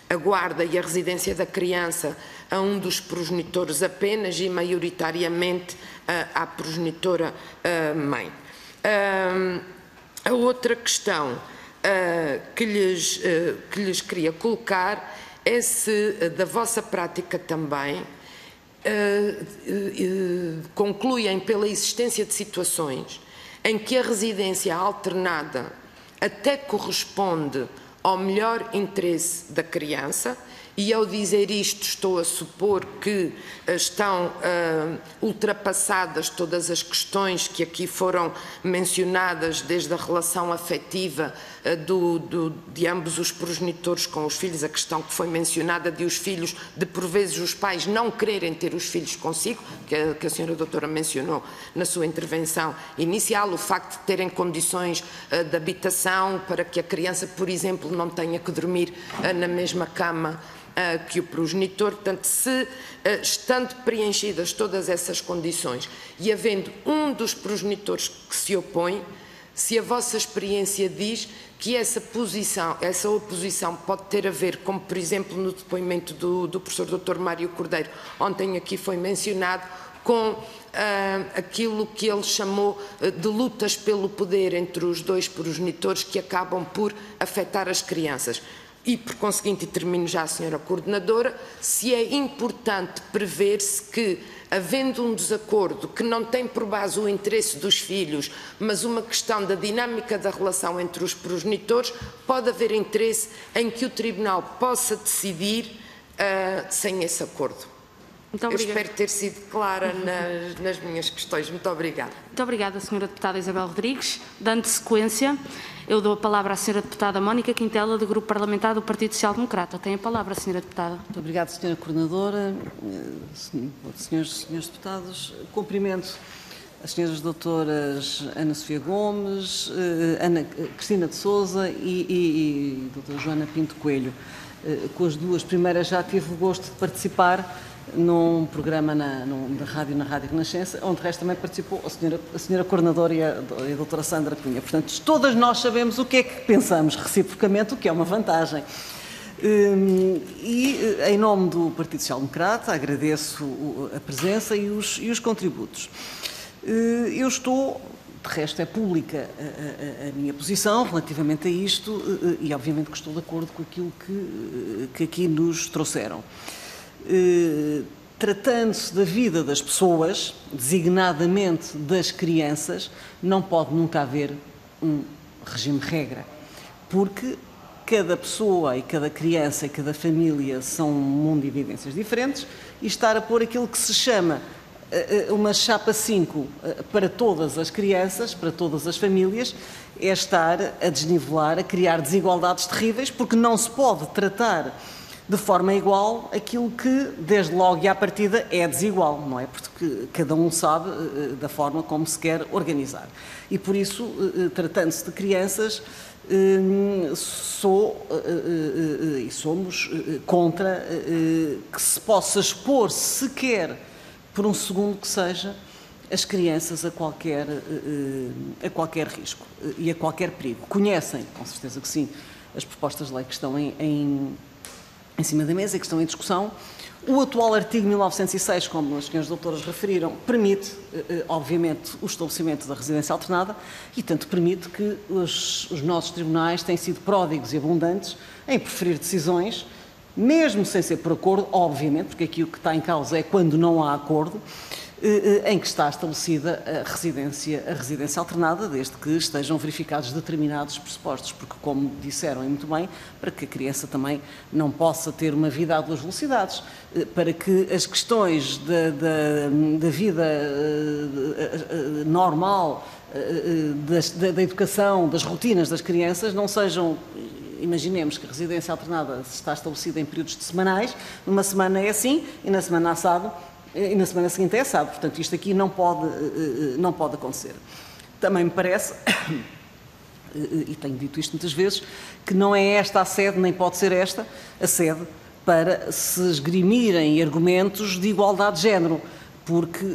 a guarda e a residência da criança a um dos progenitores apenas e, maioritariamente, à progenitora mãe. A outra questão que lhes queria colocar é se, da vossa prática também, concluem pela existência de situações em que a residência alternada até corresponde ao melhor interesse da criança, e ao dizer isto estou a supor que estão ultrapassadas todas as questões que aqui foram mencionadas, desde a relação afetiva de ambos os progenitores com os filhos, a questão que foi mencionada de os filhos, de por vezes os pais não quererem ter os filhos consigo, que a senhora doutora mencionou na sua intervenção inicial, o facto de terem condições de habitação para que a criança, por exemplo, não tenha que dormir na mesma cama que o progenitor. Portanto, se estando preenchidas todas essas condições e havendo um dos progenitores que se opõe, se a vossa experiência diz que essa oposição pode ter a ver, como por exemplo no depoimento do professor Dr. Mário Cordeiro, ontem aqui foi mencionado, com aquilo que ele chamou de lutas pelo poder entre os dois progenitores que acabam por afetar as crianças. E, por conseguinte, e termino já, Sra. Coordenadora, se é importante prever-se que, havendo um desacordo que não tem por base o interesse dos filhos, mas uma questão da dinâmica da relação entre os progenitores, pode haver interesse em que o Tribunal possa decidir sem esse acordo. Muito Eu obrigada. espero ter sido clara nas minhas questões. Muito obrigada. Muito obrigada, Sra. Deputada Isabel Rodrigues. Dando sequência, eu dou a palavra à Sra. Deputada Mónica Quintela, do Grupo Parlamentar do Partido Social Democrata. Tem a palavra, Sra. Deputada. Muito obrigada, Sra. Coordenadora, senhores e senhores deputados. Cumprimento as senhoras doutoras Ana Sofia Gomes, Ana Cristina de Sousa e doutora Joana Pinto Coelho. Com as duas primeiras já tive o gosto de participar num programa na Rádio Renascença, onde de resto também participou a senhora Coordenadora e a doutora Sandra Cunha. Portanto, todas nós sabemos o que é que pensamos reciprocamente, o que é uma vantagem. E, em nome do Partido Social Democrata, agradeço a presença e os contributos. Eu estou, de resto é pública a minha posição relativamente a isto e obviamente que estou de acordo com aquilo que aqui nos trouxeram. Tratando-se da vida das pessoas, designadamente das crianças, não pode nunca haver um regime-regra, porque cada pessoa e cada criança e cada família são um mundo de evidências diferentes e estar a pôr aquilo que se chama uma chapa 5 para todas as crianças, para todas as famílias, é estar a desnivelar, a criar desigualdades terríveis, porque não se pode tratar de forma igual aquilo que, desde logo e à partida, é desigual, não é? Porque cada um sabe da forma como se quer organizar. E por isso, tratando-se de crianças, somos contra que se possa expor sequer, por um segundo que seja, as crianças a qualquer risco e a qualquer perigo. Conhecem, com certeza que sim, as propostas de lei que estão em cima da mesa e que estão em discussão. O atual artigo 1906, como as senhoras doutoras referiram, permite, obviamente, o estabelecimento da residência alternada e tanto permite que os nossos tribunais têm sido pródigos e abundantes em preferir decisões, mesmo sem ser por acordo, obviamente, porque aqui o que está em causa é quando não há acordo, em que está estabelecida a residência alternada, desde que estejam verificados determinados pressupostos, porque, como disseram e muito bem, para que a criança também não possa ter uma vida a duas velocidades, para que as questões da vida normal, da educação, das rotinas das crianças não sejam. Imaginemos que a residência alternada está estabelecida em períodos de semanais, numa semana é assim e na semana assado, e na semana seguinte é assado. Portanto, isto aqui não pode acontecer. Também me parece, e tenho dito isto muitas vezes, que não é esta a sede, nem pode ser esta a sede para se esgrimirem argumentos de igualdade de género, porque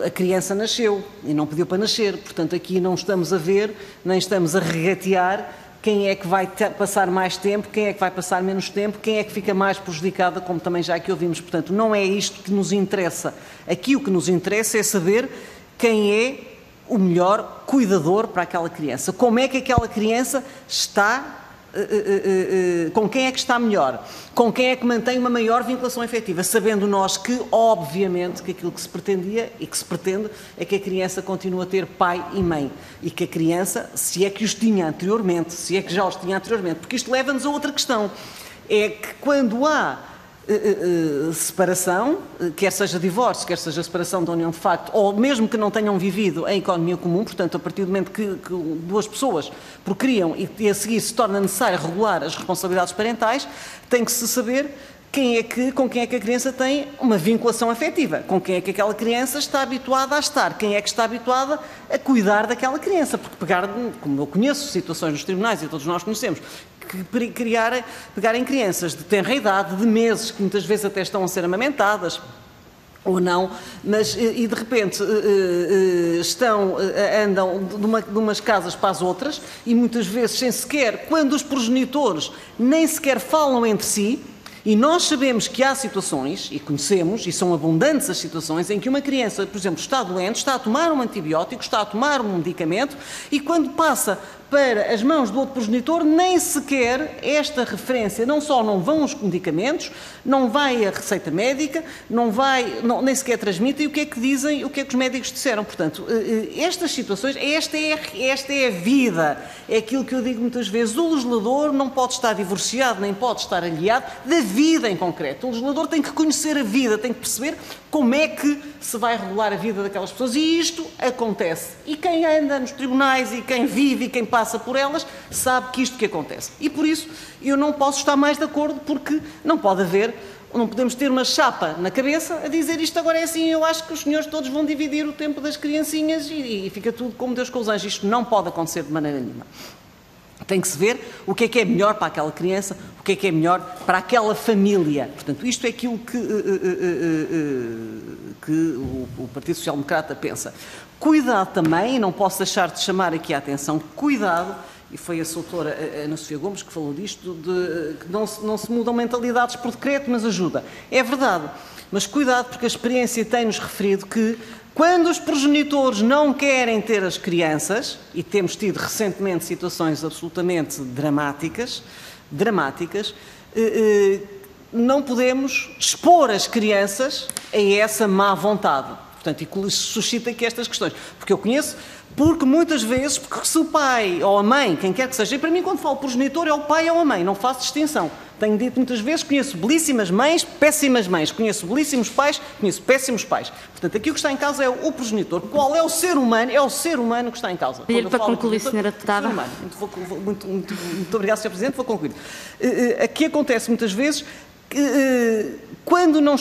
a criança nasceu e não pediu para nascer. Portanto, aqui não estamos a ver, nem estamos a regatear quem é que vai passar mais tempo, quem é que vai passar menos tempo, quem é que fica mais prejudicada, como também já aqui ouvimos. Portanto, não é isto que nos interessa. Aqui o que nos interessa é saber quem é o melhor cuidador para aquela criança. Como é que aquela criança está, com quem é que está melhor, com quem é que mantém uma maior vinculação efetiva, sabendo nós que, obviamente, que aquilo que se pretendia e que se pretende é que a criança continue a ter pai e mãe e que a criança, se é que os tinha anteriormente, se é que já os tinha anteriormente, porque isto leva-nos a outra questão, é que quando há separação, quer seja divórcio, quer seja separação da união de facto, ou mesmo que não tenham vivido em economia comum, portanto, a partir do momento que duas pessoas procriam e a seguir se torna necessário regular as responsabilidades parentais, tem que se saber com quem é que a criança tem uma vinculação afetiva, com quem é que aquela criança está habituada a estar, quem é que está habituada a cuidar daquela criança, porque como eu conheço situações nos tribunais e todos nós conhecemos, que pegarem crianças de tenra idade, de meses, que muitas vezes até estão a ser amamentadas, ou não, mas e de repente andam de umas casas para as outras e muitas vezes sem sequer, quando os progenitores nem sequer falam entre si, E nós sabemos que há situações, e conhecemos, e são abundantes as situações, em que uma criança, por exemplo, está doente, está a tomar um antibiótico, está a tomar um medicamento, e quando passa para as mãos do outro progenitor, nem sequer esta referência, não só não vão os medicamentos, não vai a receita médica, nem sequer transmitem o que é que dizem, o que é que os médicos disseram. Portanto, estas situações, esta é a vida, é aquilo que eu digo muitas vezes, o legislador não pode estar divorciado, nem pode estar aliado da vida em concreto. O legislador tem que conhecer a vida, tem que perceber como é que se vai regular a vida daquelas pessoas, e isto acontece. E quem anda nos tribunais e quem vive e quem passa por elas sabe que isto que acontece. E por isso eu não posso estar mais de acordo, porque não podemos ter uma chapa na cabeça a dizer isto agora é assim, eu acho que os senhores todos vão dividir o tempo das criancinhas e fica tudo como Deus com os anjos. Isto não pode acontecer de maneira nenhuma. Tem que se ver o que é melhor para aquela criança, o que é melhor para aquela família. Portanto, isto é aquilo que o Partido Social Democrata pensa. Cuidado também, e não posso deixar de chamar aqui a atenção, cuidado, e foi a doutora Ana Sofia Gomes que falou disto, de que não se mudam mentalidades por decreto, mas ajuda. É verdade, mas cuidado, porque a experiência tem-nos referido que quando os progenitores não querem ter as crianças, e temos tido recentemente situações absolutamente dramáticas, não podemos expor as crianças a essa má vontade. Portanto, e suscita aqui estas questões. Porque eu conheço, porque muitas vezes, porque se o pai ou a mãe, quem quer que seja, e para mim quando falo progenitor é o pai ou a mãe, não faço distinção. Tenho dito muitas vezes, conheço belíssimas mães, péssimas mães, conheço belíssimos pais, conheço péssimos pais. Portanto, aqui o que está em causa é o progenitor. Qual é o ser humano? É o ser humano que está em causa. Para concluir, Sra. Deputada. Muito obrigado, Sr. Presidente, vou concluir. Aqui acontece muitas vezes que quando não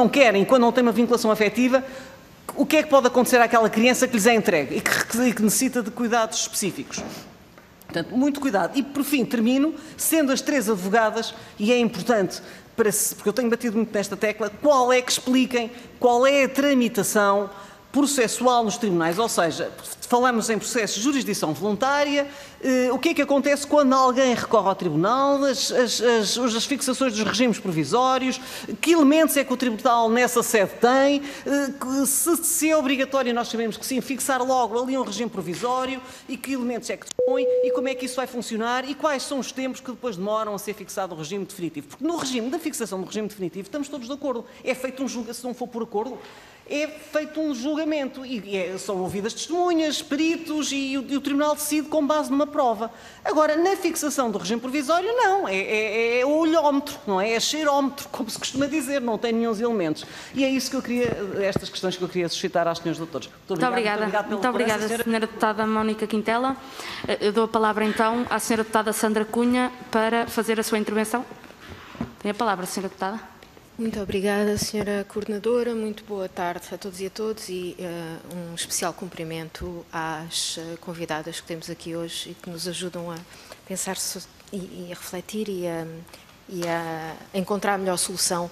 querem, quando não têm uma vinculação afetiva, o que é que pode acontecer àquela criança que lhes é entregue e que necessita de cuidados específicos? Portanto, muito cuidado. E, por fim, termino, sendo as três advogadas, e é importante, porque eu tenho batido muito nesta tecla, qual é que expliquem, qual é a tramitação processual nos tribunais, ou seja, falamos em processo de jurisdição voluntária, o que é que acontece quando alguém recorre ao tribunal, as fixações dos regimes provisórios, que elementos é que o tribunal nessa sede tem, se é obrigatório, nós sabemos que sim, fixar logo ali um regime provisório, e que elementos é que dispõe, e como é que isso vai funcionar, e quais são os tempos que depois demoram a ser fixado o regime definitivo. Porque no regime da fixação do regime definitivo estamos todos de acordo, é feito um julgamento, se não for por acordo, é feito um julgamento e são ouvidas testemunhas, peritos e o Tribunal decide com base numa prova. Agora, na fixação do regime provisório, não, é olhómetro, não é? É cheirómetro, como se costuma dizer, não tem nenhum elementos. E é isso que eu queria, estas questões que eu queria suscitar às senhores doutores. Muito obrigada, Sra. Deputada Mónica Quintela. Eu dou a palavra então à Sra. Deputada Sandra Cunha para fazer a sua intervenção. Tem a palavra, Sra. Deputada. Muito obrigada, Sra. Coordenadora. Muito boa tarde a todos e a todos e um especial cumprimento às convidadas que temos aqui hoje e que nos ajudam a pensar e a refletir e a encontrar a melhor solução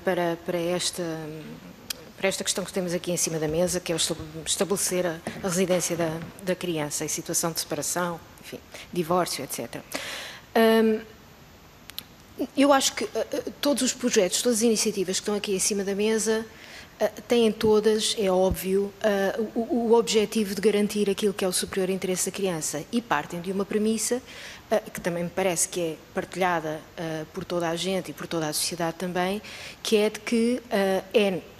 para esta questão que temos aqui em cima da mesa, que é estabelecer a residência da criança em situação de separação, enfim, divórcio, etc. Eu acho que todos os projetos, todas as iniciativas que estão aqui em cima da mesa têm todas, é óbvio, o objetivo de garantir aquilo que é o superior interesse da criança e partem de uma premissa que também me parece que é partilhada por toda a gente e por toda a sociedade também, que é de que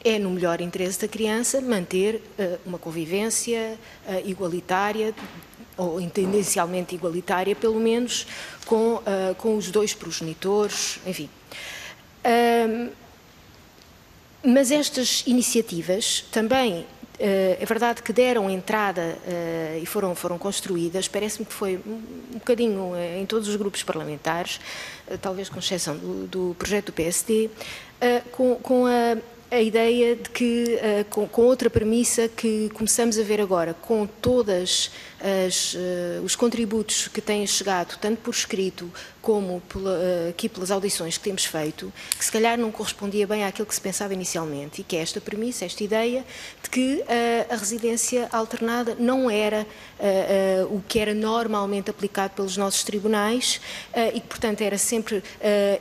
é no melhor interesse da criança manter uma convivência igualitária, ou tendencialmente igualitária, pelo menos com os dois progenitores, enfim. Mas estas iniciativas também, é verdade que deram entrada e foram construídas, parece-me que foi um bocadinho em todos os grupos parlamentares, talvez com exceção do projeto do PSD, com a ideia de que, com outra premissa que começamos a ver agora, com todas os contributos que têm chegado, tanto por escrito como aqui pelas audições que temos feito, que se calhar não correspondia bem àquilo que se pensava inicialmente, e que é esta premissa, esta ideia de que a residência alternada não era o que era normalmente aplicado pelos nossos tribunais e que, portanto, era sempre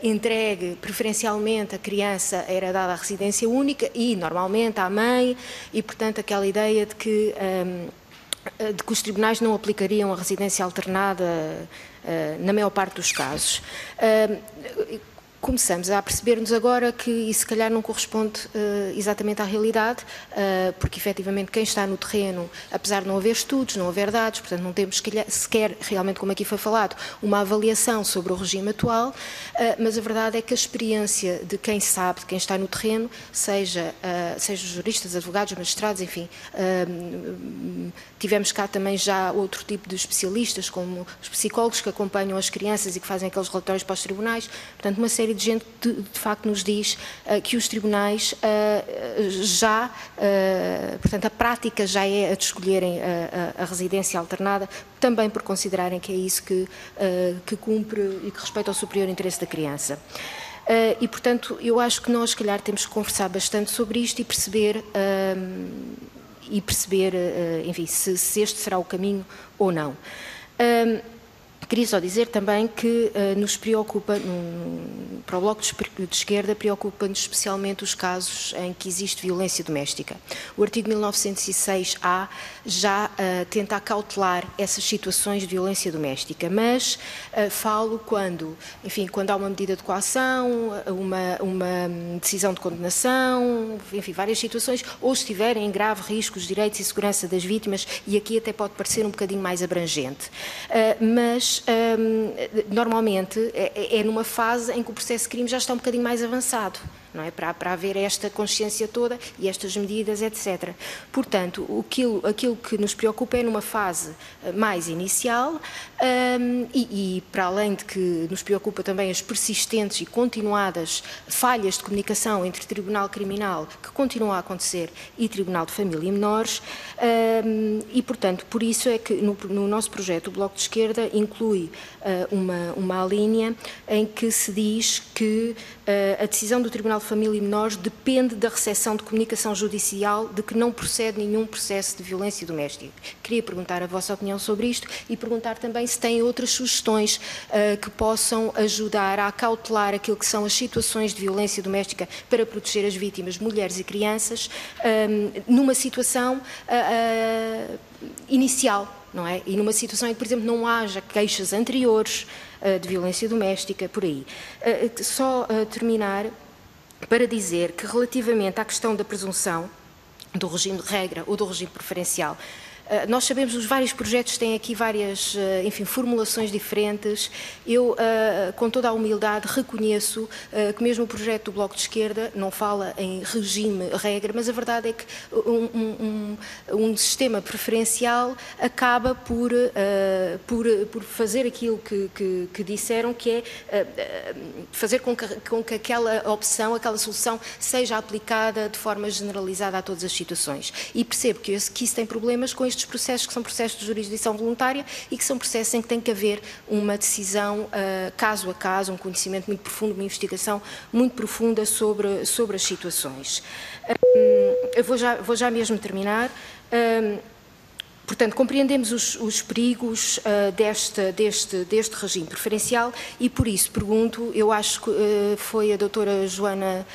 entregue preferencialmente, a criança era dada à residência única e, normalmente, à mãe, e, portanto, aquela ideia de que os tribunais não aplicariam a residência alternada na maior parte dos casos. Começamos a perceber-nos agora que isso se calhar não corresponde exatamente à realidade, porque efetivamente quem está no terreno, apesar de não haver estudos, não haver dados, portanto não temos sequer, realmente como aqui foi falado, uma avaliação sobre o regime atual, mas a verdade é que a experiência de quem sabe, de quem está no terreno, seja juristas, advogados, magistrados, enfim, tivemos cá também já outro tipo de especialistas, como os psicólogos que acompanham as crianças e que fazem aqueles relatórios para os tribunais, portanto uma série de gente de facto nos diz que os tribunais portanto a prática já é a de escolherem a residência alternada, também por considerarem que é isso que cumpre e que respeita ao superior interesse da criança. E, portanto, eu acho que nós, se calhar, temos que conversar bastante sobre isto e perceber, enfim, se este será o caminho ou não. Queria só dizer também que nos preocupa, para o Bloco de Esquerda, preocupa-nos especialmente os casos em que existe violência doméstica. O artigo 1906-A já tenta acautelar essas situações de violência doméstica, mas falo quando há uma medida de coação, uma decisão de condenação, enfim, várias situações, ou estiverem em grave risco os direitos e segurança das vítimas, e aqui até pode parecer um bocadinho mais abrangente. Mas normalmente é numa fase em que o processo de crime já está um bocadinho mais avançado, não é? Para haver esta consciência toda e estas medidas, etc. Portanto, aquilo que nos preocupa é numa fase mais inicial e para além de que nos preocupa também as persistentes e continuadas falhas de comunicação entre Tribunal Criminal, que continuam a acontecer, e Tribunal de Família e Menores, e, portanto, por isso é que no nosso projeto o Bloco de Esquerda inclui uma linha em que se diz que a decisão do Tribunal de Família e Menores depende da recepção de comunicação judicial de que não procede nenhum processo de violência doméstica. Queria perguntar a vossa opinião sobre isto e perguntar também se têm outras sugestões que possam ajudar a acautelar aquilo que são as situações de violência doméstica para proteger as vítimas, mulheres e crianças, numa situação inicial, não é? E numa situação em que, por exemplo, não haja queixas anteriores de violência doméstica, por aí. Só terminar para dizer que, relativamente à questão da presunção do regime de regra ou do regime preferencial, nós sabemos que os vários projetos têm aqui várias, enfim, formulações diferentes. Eu, com toda a humildade, reconheço que mesmo o projeto do Bloco de Esquerda não fala em regime-regra, mas a verdade é que um sistema preferencial acaba por fazer aquilo que disseram, que é fazer com que aquela opção, aquela solução seja aplicada de forma generalizada a todas as situações. E percebo que isso tem problemas com estes processos que são processos de jurisdição voluntária e que são processos em que tem que haver uma decisão caso a caso, um conhecimento muito profundo, uma investigação muito profunda sobre as situações. Eu vou já mesmo terminar. Portanto, compreendemos os perigos deste regime preferencial e, por isso, pergunto, eu acho que foi a doutora Joana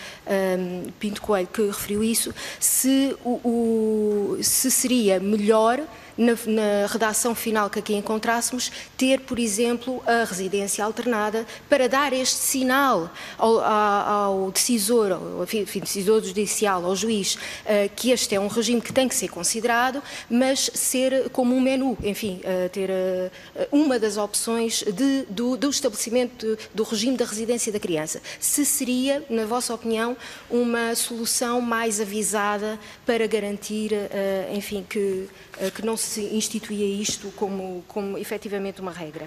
Pinto Coelho que referiu isso, se seria melhor, na redação final que aqui encontrássemos, ter, por exemplo, a residência alternada para dar este sinal ao decisor, decisor judicial, ao juiz, que este é um regime que tem que ser considerado, mas ser como um menu, enfim, ter uma das opções do estabelecimento do regime da residência da criança. Se seria, na vossa opinião, uma solução mais avisada para garantir, enfim, que não se instituía isto como efetivamente uma regra.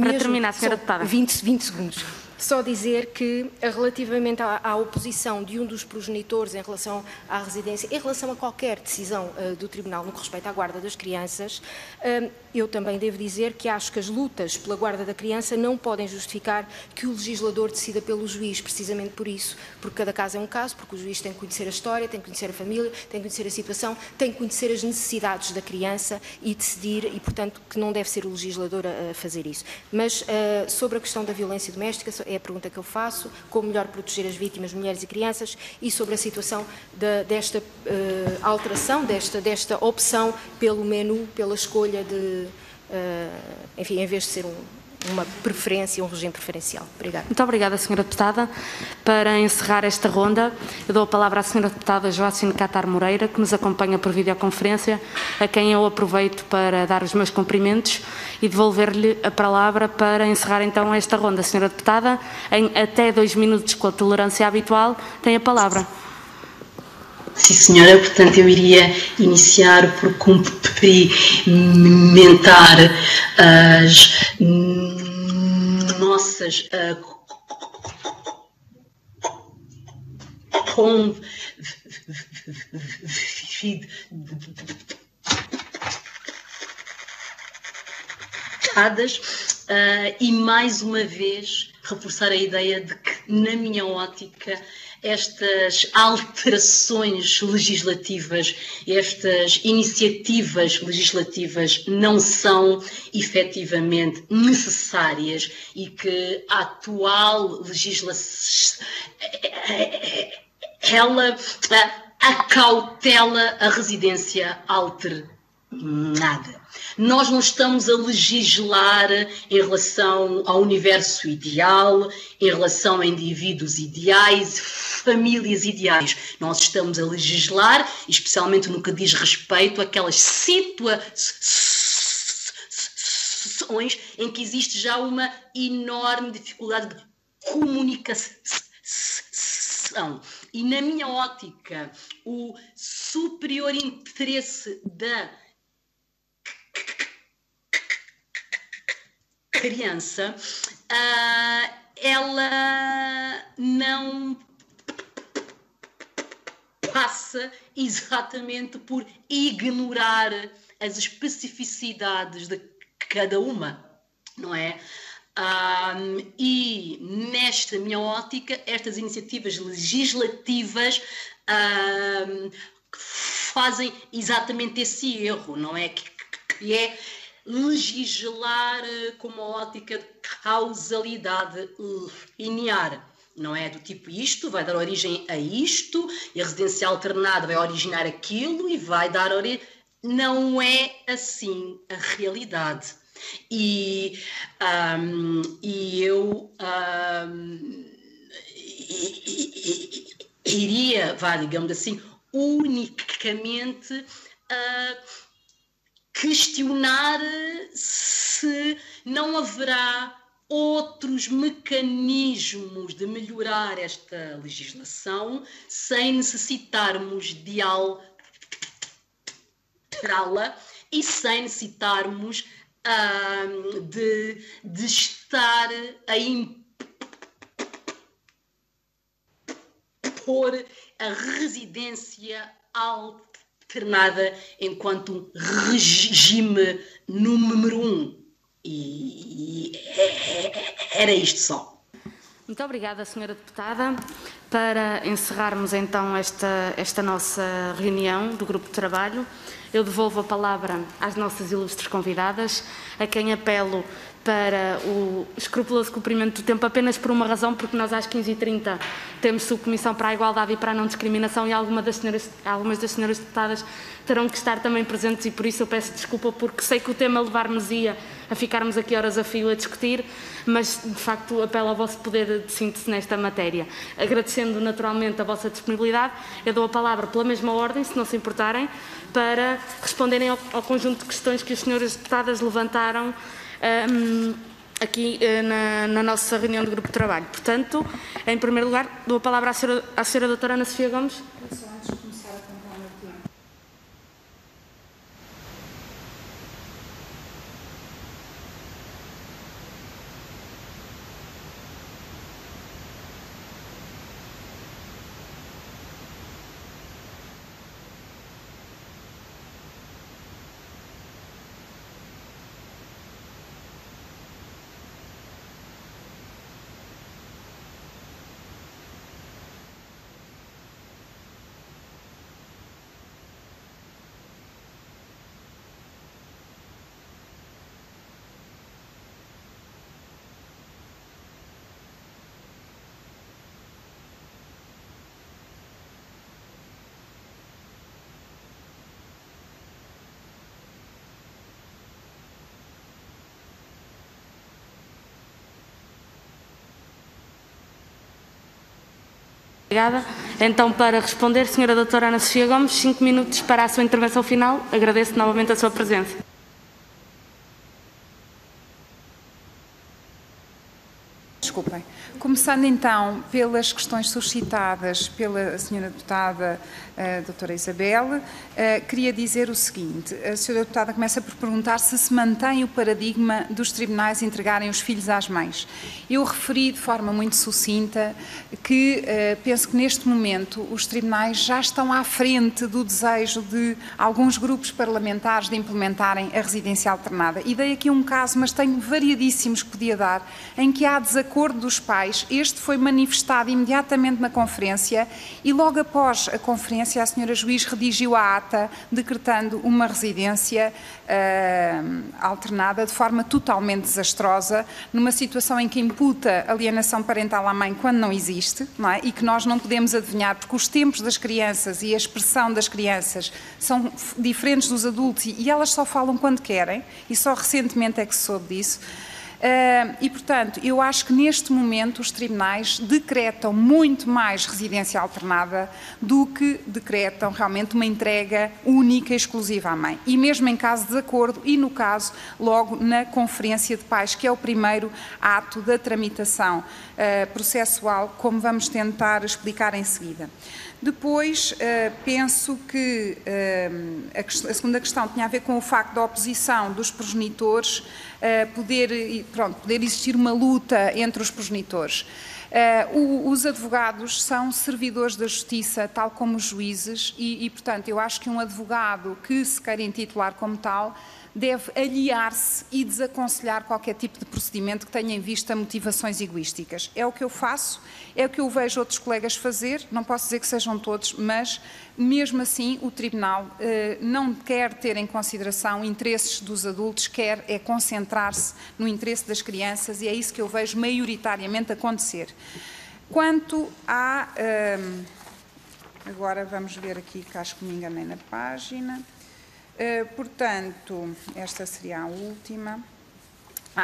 Para terminar, Sra. Deputada. 20 segundos. Só dizer que, relativamente à oposição de um dos progenitores em relação à residência, em relação a qualquer decisão do Tribunal no que respeita à guarda das crianças, eu também devo dizer que acho que as lutas pela guarda da criança não podem justificar que o legislador decida pelo juiz, precisamente por isso, porque cada caso é um caso, porque o juiz tem que conhecer a história, tem que conhecer a família, tem que conhecer a situação, tem que conhecer as necessidades da criança e decidir, e portanto que não deve ser o legislador a fazer isso. Mas sobre a questão da violência doméstica, é a pergunta que eu faço, como melhor proteger as vítimas, mulheres e crianças, e sobre a situação desta alteração, desta opção pelo menu, pela escolha de, enfim, em vez de ser uma preferência, um regime preferencial. Obrigada. Muito obrigada, Sra. Deputada. Para encerrar esta ronda, eu dou a palavra à Sra. Deputada Joacine Catar Moreira, que nos acompanha por videoconferência, a quem eu aproveito para dar os meus cumprimentos e devolver-lhe a palavra para encerrar então esta ronda. Sra. Deputada, em até 2 minutos com a tolerância habitual, tem a palavra. Sim, senhora. Portanto, eu iria iniciar por cumprimentar as nossas convidadas e, mais uma vez, reforçar a ideia de que, na minha ótica, estas alterações legislativas, estas iniciativas legislativas não são efetivamente necessárias e que a atual legislação, ela acautela a residência alternada. Nós não estamos a legislar em relação ao universo ideal, em relação a indivíduos ideais, famílias ideais. Nós estamos a legislar, especialmente no que diz respeito àquelas situações em que existe já uma enorme dificuldade de comunicação. E, na minha ótica, o superior interesse da criança, ela não passa exatamente por ignorar as especificidades de cada uma, não é? E, nesta minha ótica, estas iniciativas legislativas fazem exatamente esse erro, não é? Que é legislar com uma ótica de causalidade linear, não é? Do tipo, isto vai dar origem a isto, e a residência alternada vai originar aquilo e vai dar origem... Não é assim a realidade. E eu iria, digamos assim, unicamente questionar se não haverá outros mecanismos de melhorar esta legislação sem necessitarmos de alterá-la e sem necessitarmos de estar a impor a residência alternada enquanto um regime número 1. E era isto só. Muito obrigada, Sra. Deputada. Para encerrarmos então esta nossa reunião do Grupo de Trabalho, eu devolvo a palavra às nossas ilustres convidadas, a quem apelo para o escrupuloso cumprimento do tempo apenas por uma razão, porque nós às 15h30 temos subcomissão para a igualdade e para a não discriminação e algumas das senhoras deputadas terão que estar também presentes e por isso eu peço desculpa porque sei que o tema levar-nos-ia a ficarmos aqui horas a fio a discutir, mas de facto apelo ao vosso poder de síntese nesta matéria. Agradecendo naturalmente a vossa disponibilidade, eu dou a palavra pela mesma ordem, se não se importarem, para responderem ao conjunto de questões que as senhoras deputadas levantaram aqui na nossa reunião do Grupo de Trabalho. Portanto, em primeiro lugar, dou a palavra à senhora doutora Ana Sofia Gomes. Obrigada. Então, para responder, Sra. Doutora Ana Sofia Gomes, 5 minutos para a sua intervenção final. Agradeço novamente a sua presença. Desculpem. Começando então pelas questões suscitadas pela Sra. Deputada doutora Isabel, queria dizer o seguinte: a Sra. Deputada começa por perguntar se mantém o paradigma dos tribunais entregarem os filhos às mães. Eu referi de forma muito sucinta que penso que neste momento os tribunais já estão à frente do desejo de alguns grupos parlamentares de implementarem a residência alternada. E dei aqui um caso, mas tenho variadíssimos que podia dar, em que há desacordo dos pais. Este foi manifestado imediatamente na conferência e logo após a conferência a senhora juiz redigiu a ata decretando uma residência alternada de forma totalmente desastrosa, numa situação em que imputa alienação parental à mãe quando não existe, não é? E que nós não podemos adivinhar, porque os tempos das crianças e a expressão das crianças são diferentes dos adultos e elas só falam quando querem, e só recentemente é que se soube disso. E, portanto, eu acho que neste momento os tribunais decretam muito mais residência alternada do que decretam realmente uma entrega única e exclusiva à mãe. E mesmo em caso de desacordo e no caso logo na conferência de pais, que é o primeiro ato da tramitação processual, como vamos tentar explicar em seguida. Depois, penso que a segunda questão tinha a ver com o facto da oposição dos progenitores, poder existir uma luta entre os progenitores. Os advogados são servidores da justiça, tal como os juízes, e, portanto, eu acho que um advogado que se queira intitular como tal deve aliar-se e desaconselhar qualquer tipo de procedimento que tenha em vista motivações egoísticas. É o que eu faço, é o que eu vejo outros colegas fazer, não posso dizer que sejam todos, mas mesmo assim o Tribunal não quer ter em consideração interesses dos adultos, quer é concentrar-se no interesse das crianças e é isso que eu vejo maioritariamente acontecer. Quanto a... agora vamos ver aqui, que acho que me enganei na página... portanto, esta seria a última.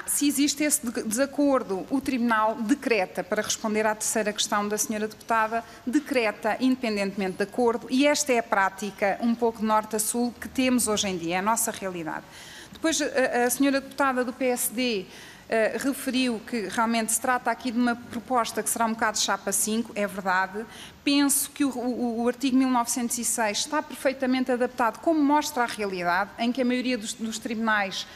Se existe esse desacordo, o Tribunal decreta, para responder à terceira questão da senhora deputada, decreta independentemente de acordo, e esta é a prática, um pouco de norte a sul, que temos hoje em dia, é a nossa realidade. Depois, a senhora deputada do PSD referiu que realmente se trata aqui de uma proposta que será um bocado chapa 5, é verdade. Penso que o artigo 1906 está perfeitamente adaptado, como mostra a realidade, em que a maioria dos tribunais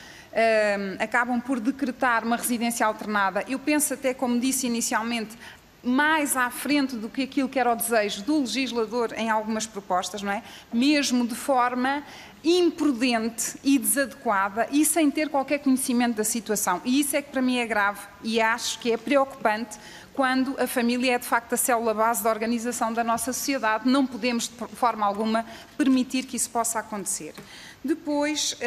acabam por decretar uma residência alternada. Eu penso até, como disse inicialmente, mais à frente do que aquilo que era o desejo do legislador em algumas propostas, não é? Mesmo de forma imprudente e desadequada e sem ter qualquer conhecimento da situação. E isso é que para mim é grave e acho que é preocupante quando a família é de facto a célula base da organização da nossa sociedade. Não podemos de forma alguma permitir que isso possa acontecer. Depois,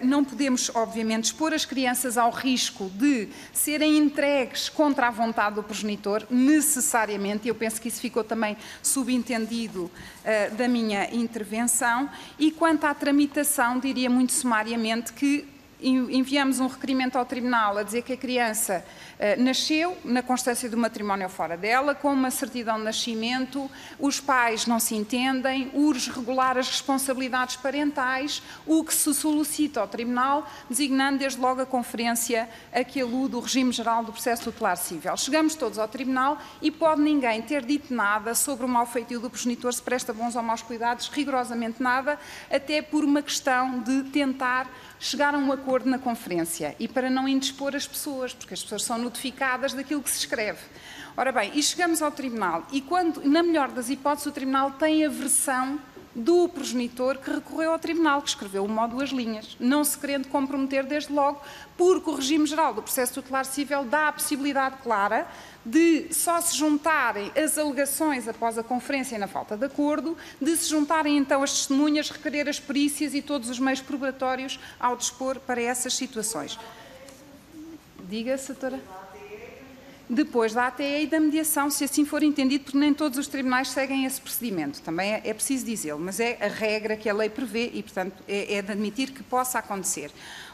não podemos, obviamente, expor as crianças ao risco de serem entregues contra a vontade do progenitor, necessariamente, e eu penso que isso ficou também subentendido da minha intervenção. E quanto à tramitação, diria muito sumariamente que enviamos um requerimento ao Tribunal a dizer que a criança nasceu na constância do matrimónio fora dela, com uma certidão de nascimento, os pais não se entendem, urge regular as responsabilidades parentais, o que se solicita ao Tribunal, designando desde logo a conferência a que alude o regime geral do processo tutelar cível. Chegamos todos ao Tribunal e pode ninguém ter dito nada sobre o mau feitio do progenitor, se presta bons ou maus cuidados, rigorosamente nada, até por uma questão de tentar chegar a um acordo na conferência e para não indispor as pessoas, porque as pessoas são notificadas daquilo que se escreve. Ora bem, e chegamos ao Tribunal e quando, na melhor das hipóteses, o Tribunal tem a versão do progenitor que recorreu ao Tribunal, que escreveu uma ou duas linhas, não se querendo comprometer desde logo, porque o regime geral do processo tutelar cível dá a possibilidade clara de só se juntarem as alegações após a conferência e na falta de acordo, de se juntarem então as testemunhas, requerer as perícias e todos os meios probatórios ao dispor para essas situações. Diga-se, doutora. depois da ATE e da mediação, se assim for entendido, porque nem todos os tribunais seguem esse procedimento, também é preciso dizê-lo, mas é a regra que a lei prevê e, portanto, é de admitir que possa acontecer.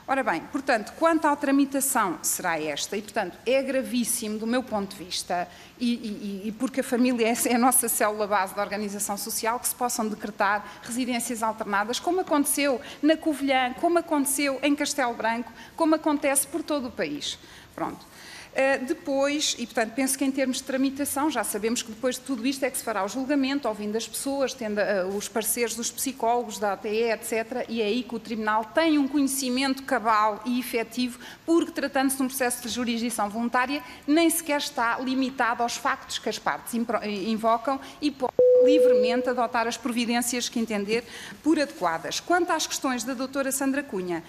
Ora bem, portanto, quanto à tramitação será esta, e portanto é gravíssimo do meu ponto de vista, e porque a família é a nossa célula base da organização social, que se possam decretar residências alternadas, como aconteceu na Covilhã, como aconteceu em Castelo Branco, como acontece por todo o país. Pronto. Depois, e portanto penso que em termos de tramitação, já sabemos que depois de tudo isto é que se fará o julgamento, ouvindo as pessoas, tendo os pareceres dos psicólogos, da ATE, etc. E é aí que o Tribunal tem um conhecimento cabal e efetivo, porque tratando-se de um processo de jurisdição voluntária, nem sequer está limitado aos factos que as partes invocam e pode livremente adotar as providências que entender por adequadas. Quanto às questões da doutora Sandra Cunha,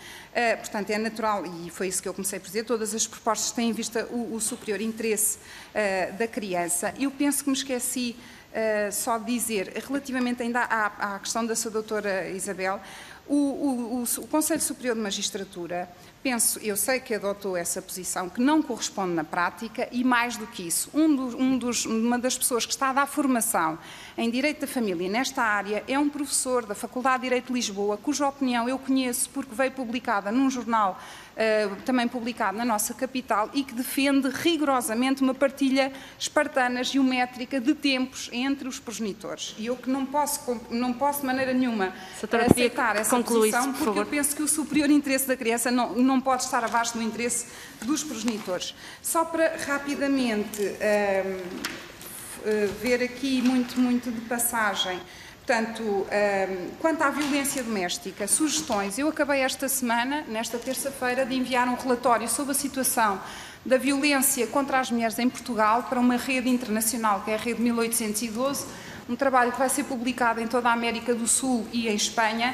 portanto é natural, e foi isso que eu comecei por dizer, todas as propostas têm em vista o superior interesse da criança. Eu penso que me esqueci só de dizer, relativamente ainda à questão da sua doutora Isabel, o Conselho Superior de Magistratura, eu sei que adotou essa posição, que não corresponde na prática, e mais do que isso, uma das pessoas que está a dar formação em Direito da Família nesta área é um professor da Faculdade de Direito de Lisboa, cuja opinião eu conheço porque veio publicada num jornal também publicado na nossa capital e que defende rigorosamente uma partilha espartana, geométrica, de tempos entre os progenitores. E eu que não posso de maneira nenhuma aceitar essa posição, porque eu penso que o superior interesse da criança não pode estar abaixo do interesse dos progenitores. Só para rapidamente ver aqui muito de passagem. Portanto, quanto à violência doméstica, sugestões. Eu acabei esta semana, nesta terça-feira, de enviar um relatório sobre a situação da violência contra as mulheres em Portugal para uma rede internacional, que é a Rede 1812, um trabalho que vai ser publicado em toda a América do Sul e em Espanha.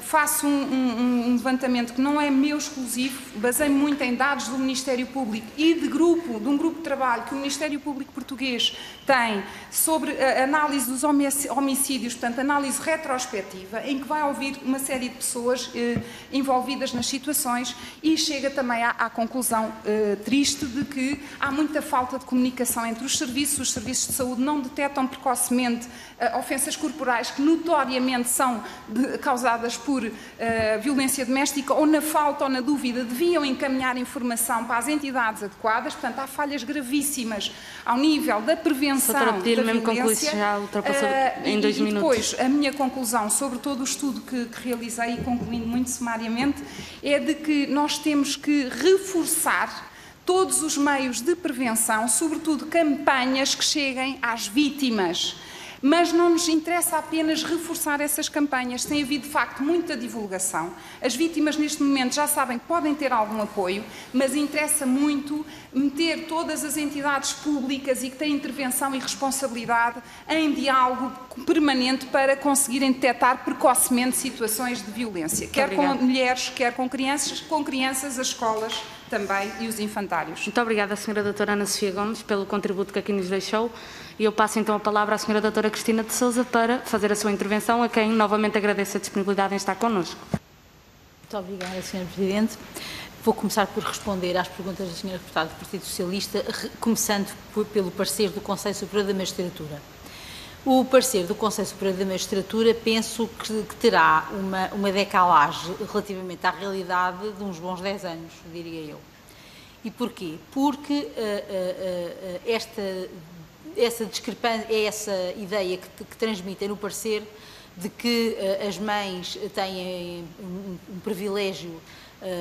Faço um levantamento que não é meu exclusivo, baseio-me muito em dados do Ministério Público e de um grupo de trabalho que o Ministério Público português tem sobre a análise dos homicídios, portanto, análise retrospectiva, em que vai ouvir uma série de pessoas envolvidas nas situações e chega também à conclusão triste de que há muita falta de comunicação entre os serviços de saúde não detectam precocemente ofensas corporais que notoriamente são causadas por violência doméstica, ou na falta ou na dúvida deviam encaminhar informação para as entidades adequadas. Portanto, há falhas gravíssimas ao nível da prevenção da violência. Já ultrapassou em 2 minutos. E depois, a minha conclusão sobre todo o estudo que realizei, e concluindo muito sumariamente, é de que nós temos que reforçar todos os meios de prevenção, sobretudo campanhas que cheguem às vítimas. Mas não nos interessa apenas reforçar essas campanhas, tem havido de facto muita divulgação. As vítimas neste momento já sabem que podem ter algum apoio, mas interessa muito meter todas as entidades públicas e que têm intervenção e responsabilidade em diálogo permanente para conseguirem detectar precocemente situações de violência, quer com mulheres, quer com crianças, as escolas também e os infantários. Muito obrigada, Sra. Doutora Ana Sofia Gomes, pelo contributo que aqui nos deixou. E eu passo então a palavra à Sra. Doutora Cristina de Sousa para fazer a sua intervenção, a quem novamente agradeço a disponibilidade em estar connosco. Muito obrigada, Sra. Presidente. Vou começar por responder às perguntas da Sra. Deputada do Partido Socialista, começando pelo parecer do Conselho Superior da Magistratura. O parecer do Conselho Superior da Magistratura penso que terá uma decalagem relativamente à realidade de uns bons 10 anos, diria eu. E porquê? Porque essa discrepância, essa ideia que transmitem no parecer de que as mães têm um privilégio,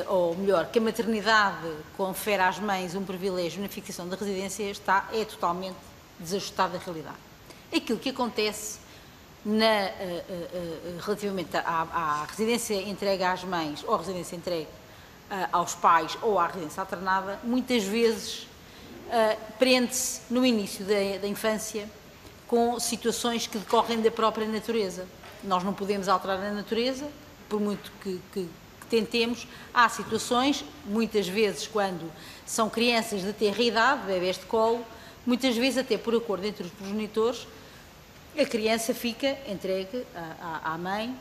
ou melhor, que a maternidade confere às mães um privilégio na fixação da residência é totalmente desajustado da realidade. Aquilo que acontece relativamente à residência entregue às mães ou à residência entregue aos pais ou à residência alternada, muitas vezes prende-se no início da infância com situações que decorrem da própria natureza. Nós não podemos alterar a natureza, por muito que tentemos. Há situações, muitas vezes quando são crianças de tenra idade, bebés de colo, muitas vezes até por acordo entre os progenitores, a criança fica entregue à mãe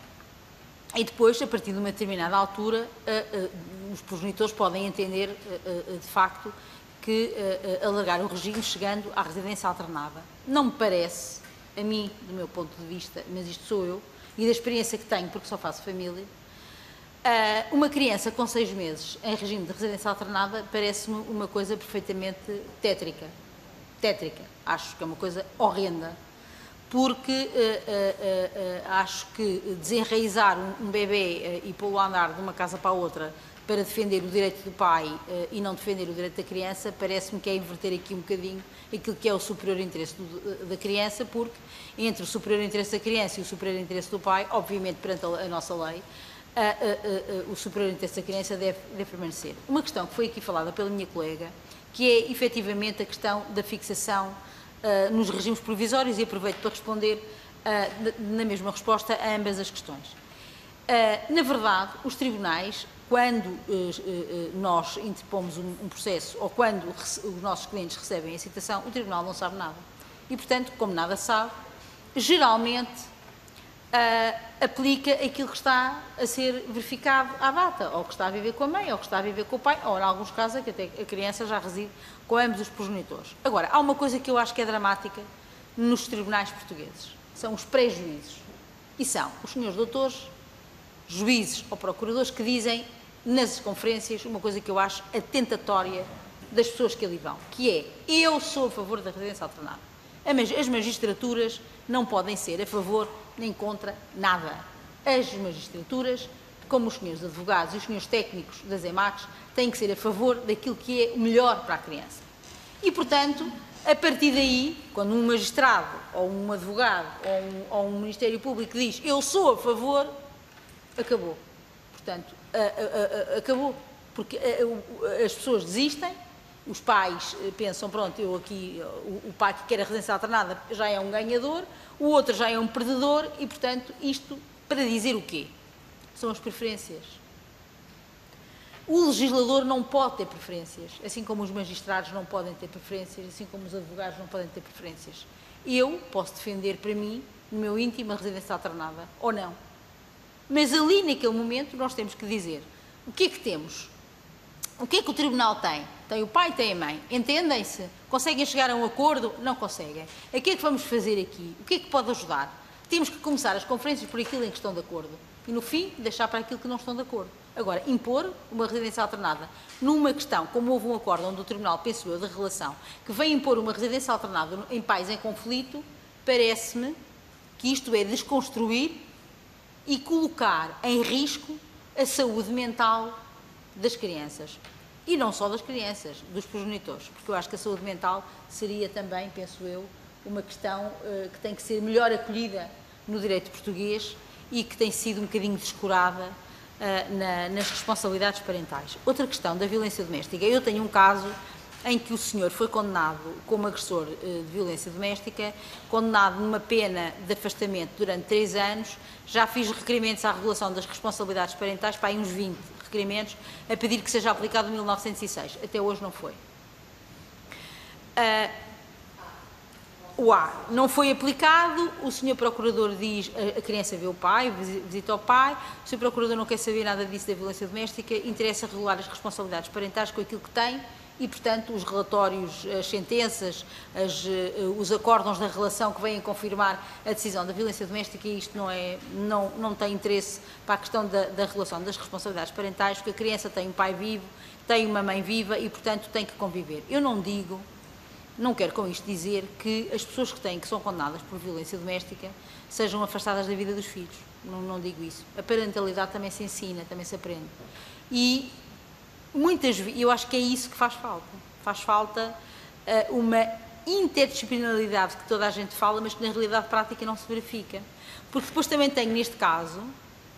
e depois, a partir de uma determinada altura, os progenitores podem entender, de facto, que alargar o regime chegando à residência alternada. Não me parece, a mim, do meu ponto de vista, mas isto sou eu, e da experiência que tenho, porque só faço família, uma criança com 6 meses em regime de residência alternada parece-me uma coisa perfeitamente tétrica. Tétrica. Acho que é uma coisa horrenda. Porque acho que desenraizar um bebê e pô-lo a andar de uma casa para a outra para defender o direito do pai e não defender o direito da criança, parece-me que é inverter aqui um bocadinho aquilo que é o superior interesse da criança, porque entre o superior interesse da criança e o superior interesse do pai, obviamente perante a nossa lei, o superior interesse da criança deve permanecer. Uma questão que foi aqui falada pela minha colega, que é efetivamente a questão da fixação nos regimes provisórios, e aproveito para responder na mesma resposta a ambas as questões. Na verdade, os tribunais, quando nós interpomos um processo ou quando os nossos clientes recebem a citação, o tribunal não sabe nada. E, portanto, como nada sabe, geralmente aplica aquilo que está a ser verificado à data, ou que está a viver com a mãe, ou que está a viver com o pai, ou, em alguns casos, que até a criança já reside com ambos os progenitores. Agora, há uma coisa que eu acho que é dramática nos tribunais portugueses, são os pré-juízes. E são os senhores doutores, juízes ou procuradores que dizem nas conferências uma coisa que eu acho atentatória das pessoas que ali vão, que é: eu sou a favor da residência alternada. As magistraturas não podem ser a favor nem contra nada. As magistraturas, como os senhores advogados e os senhores técnicos das EMACs, têm que ser a favor daquilo que é o melhor para a criança. E, portanto, a partir daí, quando um magistrado, ou um advogado, ou um Ministério Público diz eu sou a favor, acabou. Portanto, acabou. Porque as pessoas desistem, os pais pensam, pronto, eu aqui, o pai que quer a residência alternada já é um ganhador, o outro já é um perdedor e, portanto, isto para dizer o quê? São as preferências. O legislador não pode ter preferências, assim como os magistrados não podem ter preferências, assim como os advogados não podem ter preferências. Eu posso defender para mim, no meu íntimo, a residência alternada, ou não. Mas ali, naquele momento, nós temos que dizer o que é que temos. O que é que o tribunal tem? Tem o pai e tem a mãe. Entendem-se? Conseguem chegar a um acordo? Não conseguem. O que é que vamos fazer aqui? O que é que pode ajudar? Temos que começar as conferências por aquilo em que estão de acordo. E, no fim, deixar para aquilo que não estão de acordo. Agora, impor uma residência alternada numa questão, como houve um acordo onde o tribunal, penso eu, de relação, que vem impor uma residência alternada em pais em conflito, parece-me que isto é desconstruir e colocar em risco a saúde mental das crianças. E não só das crianças, dos progenitores, porque eu acho que a saúde mental seria também, penso eu, uma questão que tem que ser melhor acolhida no direito português e que tem sido um bocadinho descurada nas responsabilidades parentais. Outra questão da violência doméstica. Eu tenho um caso em que o senhor foi condenado como agressor de violência doméstica, condenado numa pena de afastamento durante 3 anos. Já fiz requerimentos à regulação das responsabilidades parentais, para aí uns 20 requerimentos, a pedir que seja aplicado em 1906. Até hoje não foi. O A não foi aplicado, o senhor procurador diz, a criança vê o pai, visita o pai, o senhor procurador não quer saber nada disso da violência doméstica, interessa regular as responsabilidades parentais com aquilo que tem e, portanto, os relatórios, as sentenças, os acórdãos da relação que vêm confirmar a decisão da violência doméstica, e isto não tem interesse para a questão da relação das responsabilidades parentais, porque a criança tem um pai vivo, tem uma mãe viva e, portanto, tem que conviver. Eu não quero com isto dizer que as pessoas que são condenadas por violência doméstica sejam afastadas da vida dos filhos. Não digo isso. A parentalidade também se ensina, também se aprende. E muitas vezes, eu acho que é isso que faz falta. Faz falta uma interdisciplinaridade que toda a gente fala, mas que na realidade prática não se verifica. Porque depois também tenho, neste caso,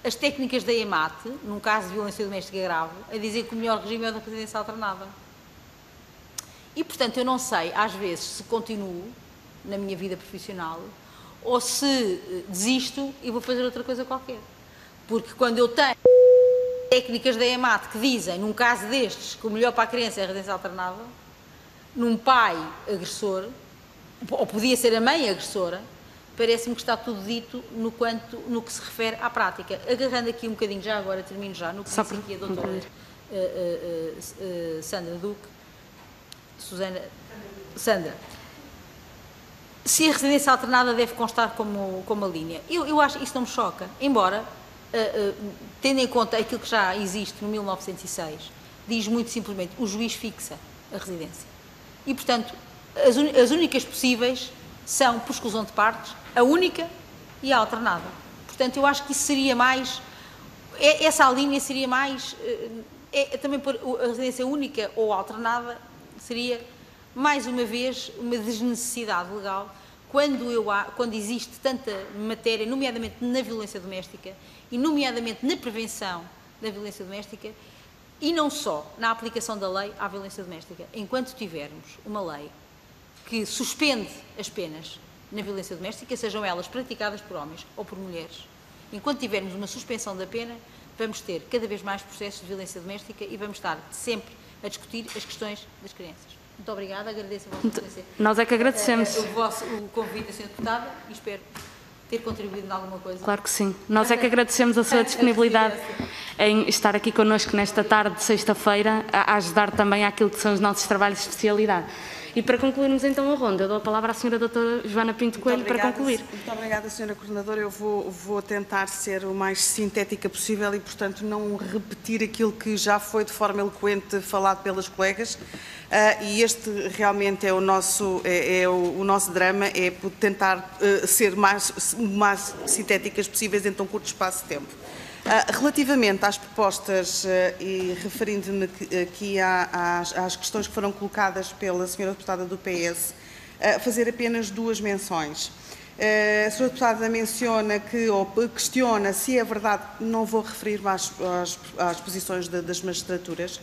as técnicas da EMAT, num caso de violência doméstica grave, a dizer que o melhor regime é o da residência alternada. E, portanto, eu não sei, às vezes, se continuo na minha vida profissional ou se desisto e vou fazer outra coisa qualquer. Porque quando eu tenho técnicas da EMAT que dizem, num caso destes, que o melhor para a criança é a residência alternada, num pai agressor, ou podia ser a mãe agressora, parece-me que está tudo dito no que se refere à prática. Agarrando aqui um bocadinho, já agora, termino já, no que disse aqui a doutora Sandra Duque, Sandra, se a residência alternada deve constar como uma linha. Eu acho que isso não me choca, embora, tendo em conta aquilo que já existe no 1906, diz muito simplesmente, o juiz fixa a residência. E, portanto, as únicas possíveis são, por exclusão de partes, a única e a alternada. Portanto, eu acho que isso seria mais, essa linha seria mais, também por a residência única ou alternada, seria, mais uma vez, uma desnecessidade legal, quando existe tanta matéria, nomeadamente na violência doméstica, e nomeadamente na prevenção da violência doméstica, e não só na aplicação da lei à violência doméstica. Enquanto tivermos uma lei que suspende as penas na violência doméstica, sejam elas praticadas por homens ou por mulheres, enquanto tivermos uma suspensão da pena, vamos ter cada vez mais processos de violência doméstica e vamos estar sempre a discutir as questões das crianças. Muito obrigada, agradeço a vossa presença. Nós é que agradecemos. O convite, Sra. Deputada, e espero ter contribuído em alguma coisa. Claro que sim. Nós é que agradecemos a sua disponibilidade em estar aqui connosco nesta tarde de sexta-feira, a ajudar também àquilo que são os nossos trabalhos de especialidade. E para concluirmos então a ronda, eu dou a palavra à Sra. Doutora Joana Pinto Coelho para concluir. Muito obrigada, Sra. Coordenadora. Eu vou tentar ser o mais sintética possível e, portanto, não repetir aquilo que já foi de forma eloquente falado pelas colegas. E este realmente é o nosso drama, é tentar ser mais sintéticas possíveis em tão curto espaço de tempo. Relativamente às propostas e referindo-me aqui às questões que foram colocadas pela Sra. Deputada do PS, fazer apenas duas menções. A Sra. Deputada menciona ou questiona se é verdade, não vou referir-me às posições das magistraturas,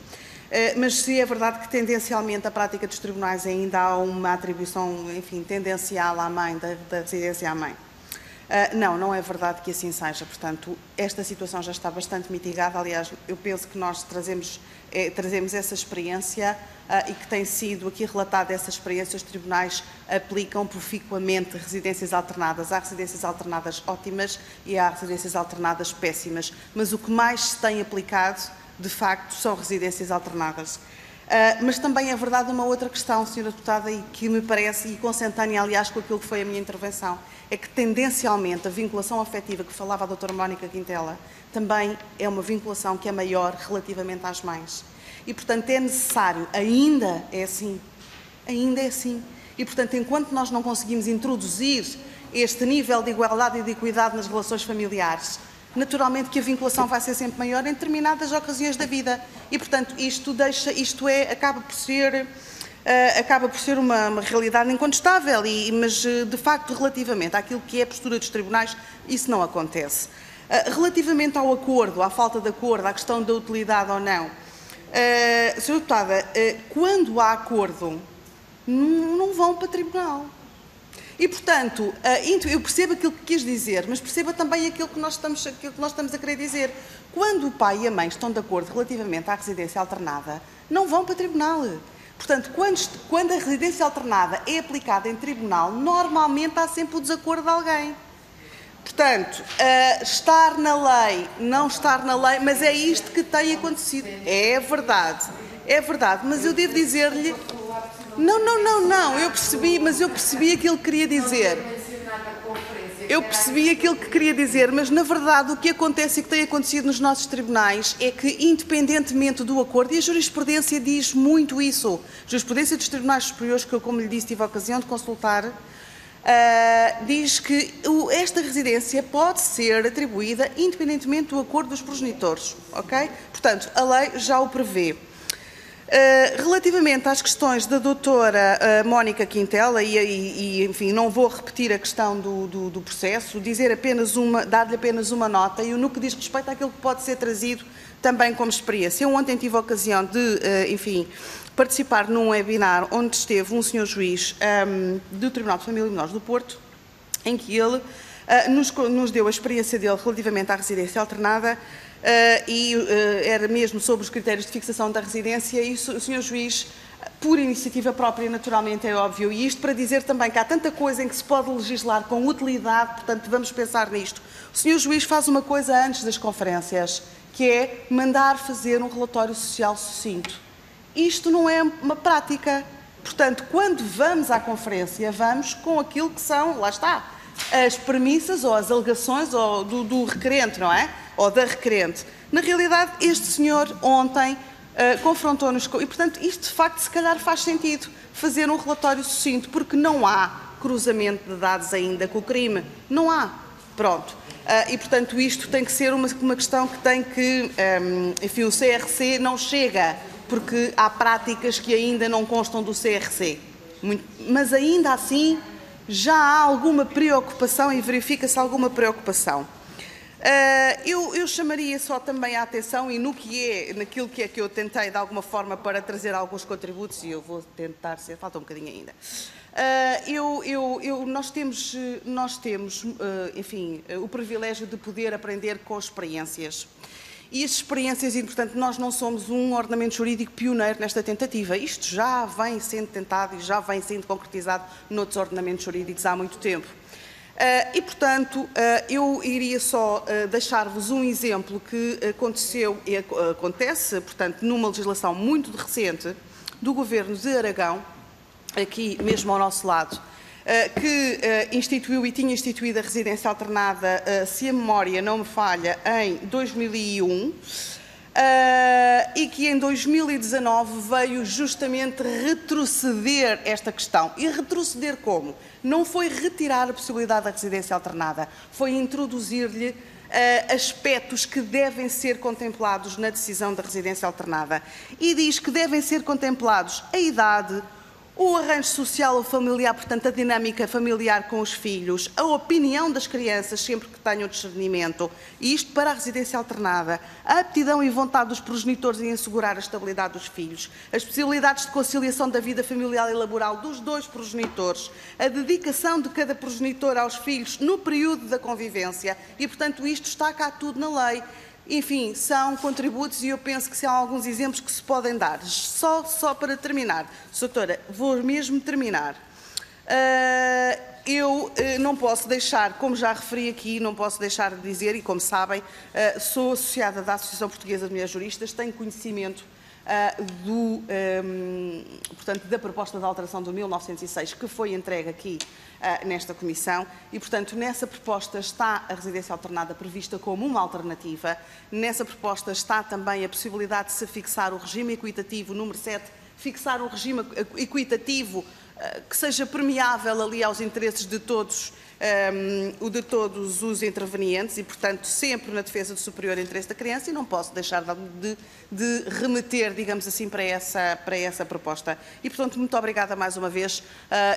mas se é verdade que tendencialmente a prática dos tribunais ainda há uma atribuição, enfim, tendencial à mãe, da residência à mãe. Não é verdade que assim seja. Portanto, esta situação já está bastante mitigada. Aliás, eu penso que nós trazemos essa experiência e que tem sido aqui relatada essa experiência. Os tribunais aplicam proficuamente residências alternadas. Há residências alternadas ótimas e há residências alternadas péssimas. Mas o que mais se tem aplicado, de facto, são residências alternadas. Mas também é verdade uma outra questão, Sra. Deputada, e que me parece, e consentânea, aliás, com aquilo que foi a minha intervenção, é que tendencialmente a vinculação afetiva que falava a doutora Mónica Quintela também é uma vinculação que é maior relativamente às mães. E, portanto, é necessário, ainda é assim, e, portanto, enquanto nós não conseguimos introduzir este nível de igualdade e de equidade nas relações familiares, naturalmente que a vinculação vai ser sempre maior em determinadas ocasiões da vida. E, portanto, acaba por ser uma realidade incontestável, mas, de facto, relativamente àquilo que é a postura dos tribunais, isso não acontece. Relativamente ao acordo, à falta de acordo, à questão da utilidade ou não, Sra. Deputada, quando há acordo, não vão para tribunal. E, portanto, eu percebo aquilo que quis dizer, mas perceba também aquilo que nós estamos a querer dizer. Quando o pai e a mãe estão de acordo relativamente à residência alternada, não vão para tribunal. Portanto, quando a residência alternada é aplicada em tribunal, normalmente há sempre o desacordo de alguém. Portanto, estar na lei, não estar na lei, mas é isto que tem acontecido. É verdade, mas eu devo dizer-lhe... Não, eu percebi aquilo que queria dizer. Mas na verdade o que acontece e que tem acontecido nos nossos tribunais é que, independentemente do acordo, e a jurisprudência diz muito isso, a jurisprudência dos tribunais superiores, que eu, como lhe disse, tive a ocasião de consultar, diz que esta residência pode ser atribuída independentemente do acordo dos progenitores, ok? Portanto, a lei já o prevê. Relativamente às questões da doutora Mónica Quintela, enfim, não vou repetir a questão do processo, dar-lhe apenas uma nota, e no que diz respeito àquilo que pode ser trazido também como experiência. Eu ontem tive a ocasião de, enfim, participar num webinar onde esteve um senhor juiz do Tribunal de Família e Menores do Porto, em que ele nos deu a experiência dele relativamente à residência alternada, era mesmo sobre os critérios de fixação da residência, e o senhor juiz, por iniciativa própria, naturalmente, é óbvio, e isto para dizer também que há tanta coisa em que se pode legislar com utilidade, portanto vamos pensar nisto. O senhor juiz faz uma coisa antes das conferências, que é mandar fazer um relatório social sucinto. Isto não é uma prática. Portanto, quando vamos à conferência, vamos com aquilo que são, lá está, as premissas ou as alegações do requerente, não é? Ou da requerente. Na realidade, este senhor ontem confrontou-nos com... E, portanto, isto de facto, se calhar faz sentido fazer um relatório sucinto, porque não há cruzamento de dados ainda com o crime. Não há. Pronto. E, portanto, isto tem que ser uma questão que tem que... enfim, o CRC não chega, porque há práticas que ainda não constam do CRC. Mas, ainda assim, já há alguma preocupação e verifica-se alguma preocupação. Eu chamaria só também a atenção e naquilo que eu tentei de alguma forma para trazer alguns contributos, e eu vou tentar ser, falta um bocadinho ainda. Nós temos, enfim, o privilégio de poder aprender com experiências. E as experiências, e portanto nós não somos um ordenamento jurídico pioneiro nesta tentativa. Isto já vem sendo tentado e já vem sendo concretizado noutros ordenamentos jurídicos há muito tempo. E, portanto, eu iria só deixar-vos um exemplo que aconteceu e acontece, portanto, numa legislação muito recente do Governo de Aragão, aqui mesmo ao nosso lado, que instituiu e tinha instituído a residência alternada, se a memória não me falha, em 2001, e que em 2019 veio justamente retroceder esta questão. E retroceder como? Não foi retirar a possibilidade da residência alternada, foi introduzir-lhe aspectos que devem ser contemplados na decisão da residência alternada. E diz que devem ser contemplados a idade, o arranjo social ou familiar, portanto, a dinâmica familiar com os filhos, a opinião das crianças, sempre que tenham discernimento, e isto para a residência alternada, a aptidão e vontade dos progenitores em assegurar a estabilidade dos filhos, as possibilidades de conciliação da vida familiar e laboral dos dois progenitores, a dedicação de cada progenitor aos filhos no período da convivência, e, portanto, isto está cá tudo na lei. Enfim, são contributos e eu penso que são alguns exemplos que se podem dar. Só para terminar, Sra. Doutora, vou mesmo terminar. Eu não posso deixar, como já referi aqui, não posso deixar de dizer, e como sabem, sou associada da Associação Portuguesa de Mulheres Juristas, tenho conhecimento portanto, da proposta de alteração do 1906, que foi entregue aqui nesta Comissão, e, portanto, nessa proposta está a residência alternada prevista como uma alternativa. Nessa proposta está também a possibilidade de se fixar o regime equitativo, número 7, fixar um regime equitativo que seja permeável ali aos interesses de todos os intervenientes e, portanto, sempre na defesa do superior interesse da criança, e não posso deixar de remeter, digamos assim, para essa proposta. E, portanto, muito obrigada mais uma vez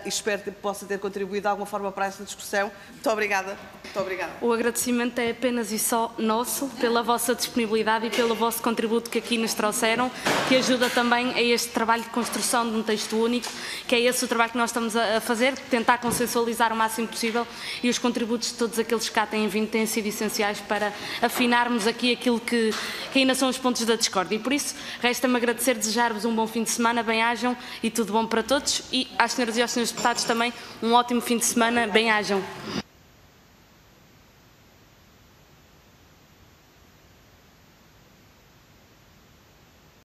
e espero que possa ter contribuído de alguma forma para esta discussão. Muito obrigada. Muito obrigada. O agradecimento é apenas e só nosso, pela vossa disponibilidade e pelo vosso contributo que aqui nos trouxeram, que ajuda também a este trabalho de construção de um texto único, que é esse o trabalho que nós estamos a fazer, tentar consensualizar o máximo possível, e os contributos de todos aqueles que cá têm vindo têm sido essenciais para afinarmos aqui aquilo que ainda são os pontos da discórdia. E por isso, resta-me agradecer, desejar-vos um bom fim de semana, bem-ajam e tudo bom para todos, e às senhoras e aos senhores deputados também um ótimo fim de semana, bem-ajam.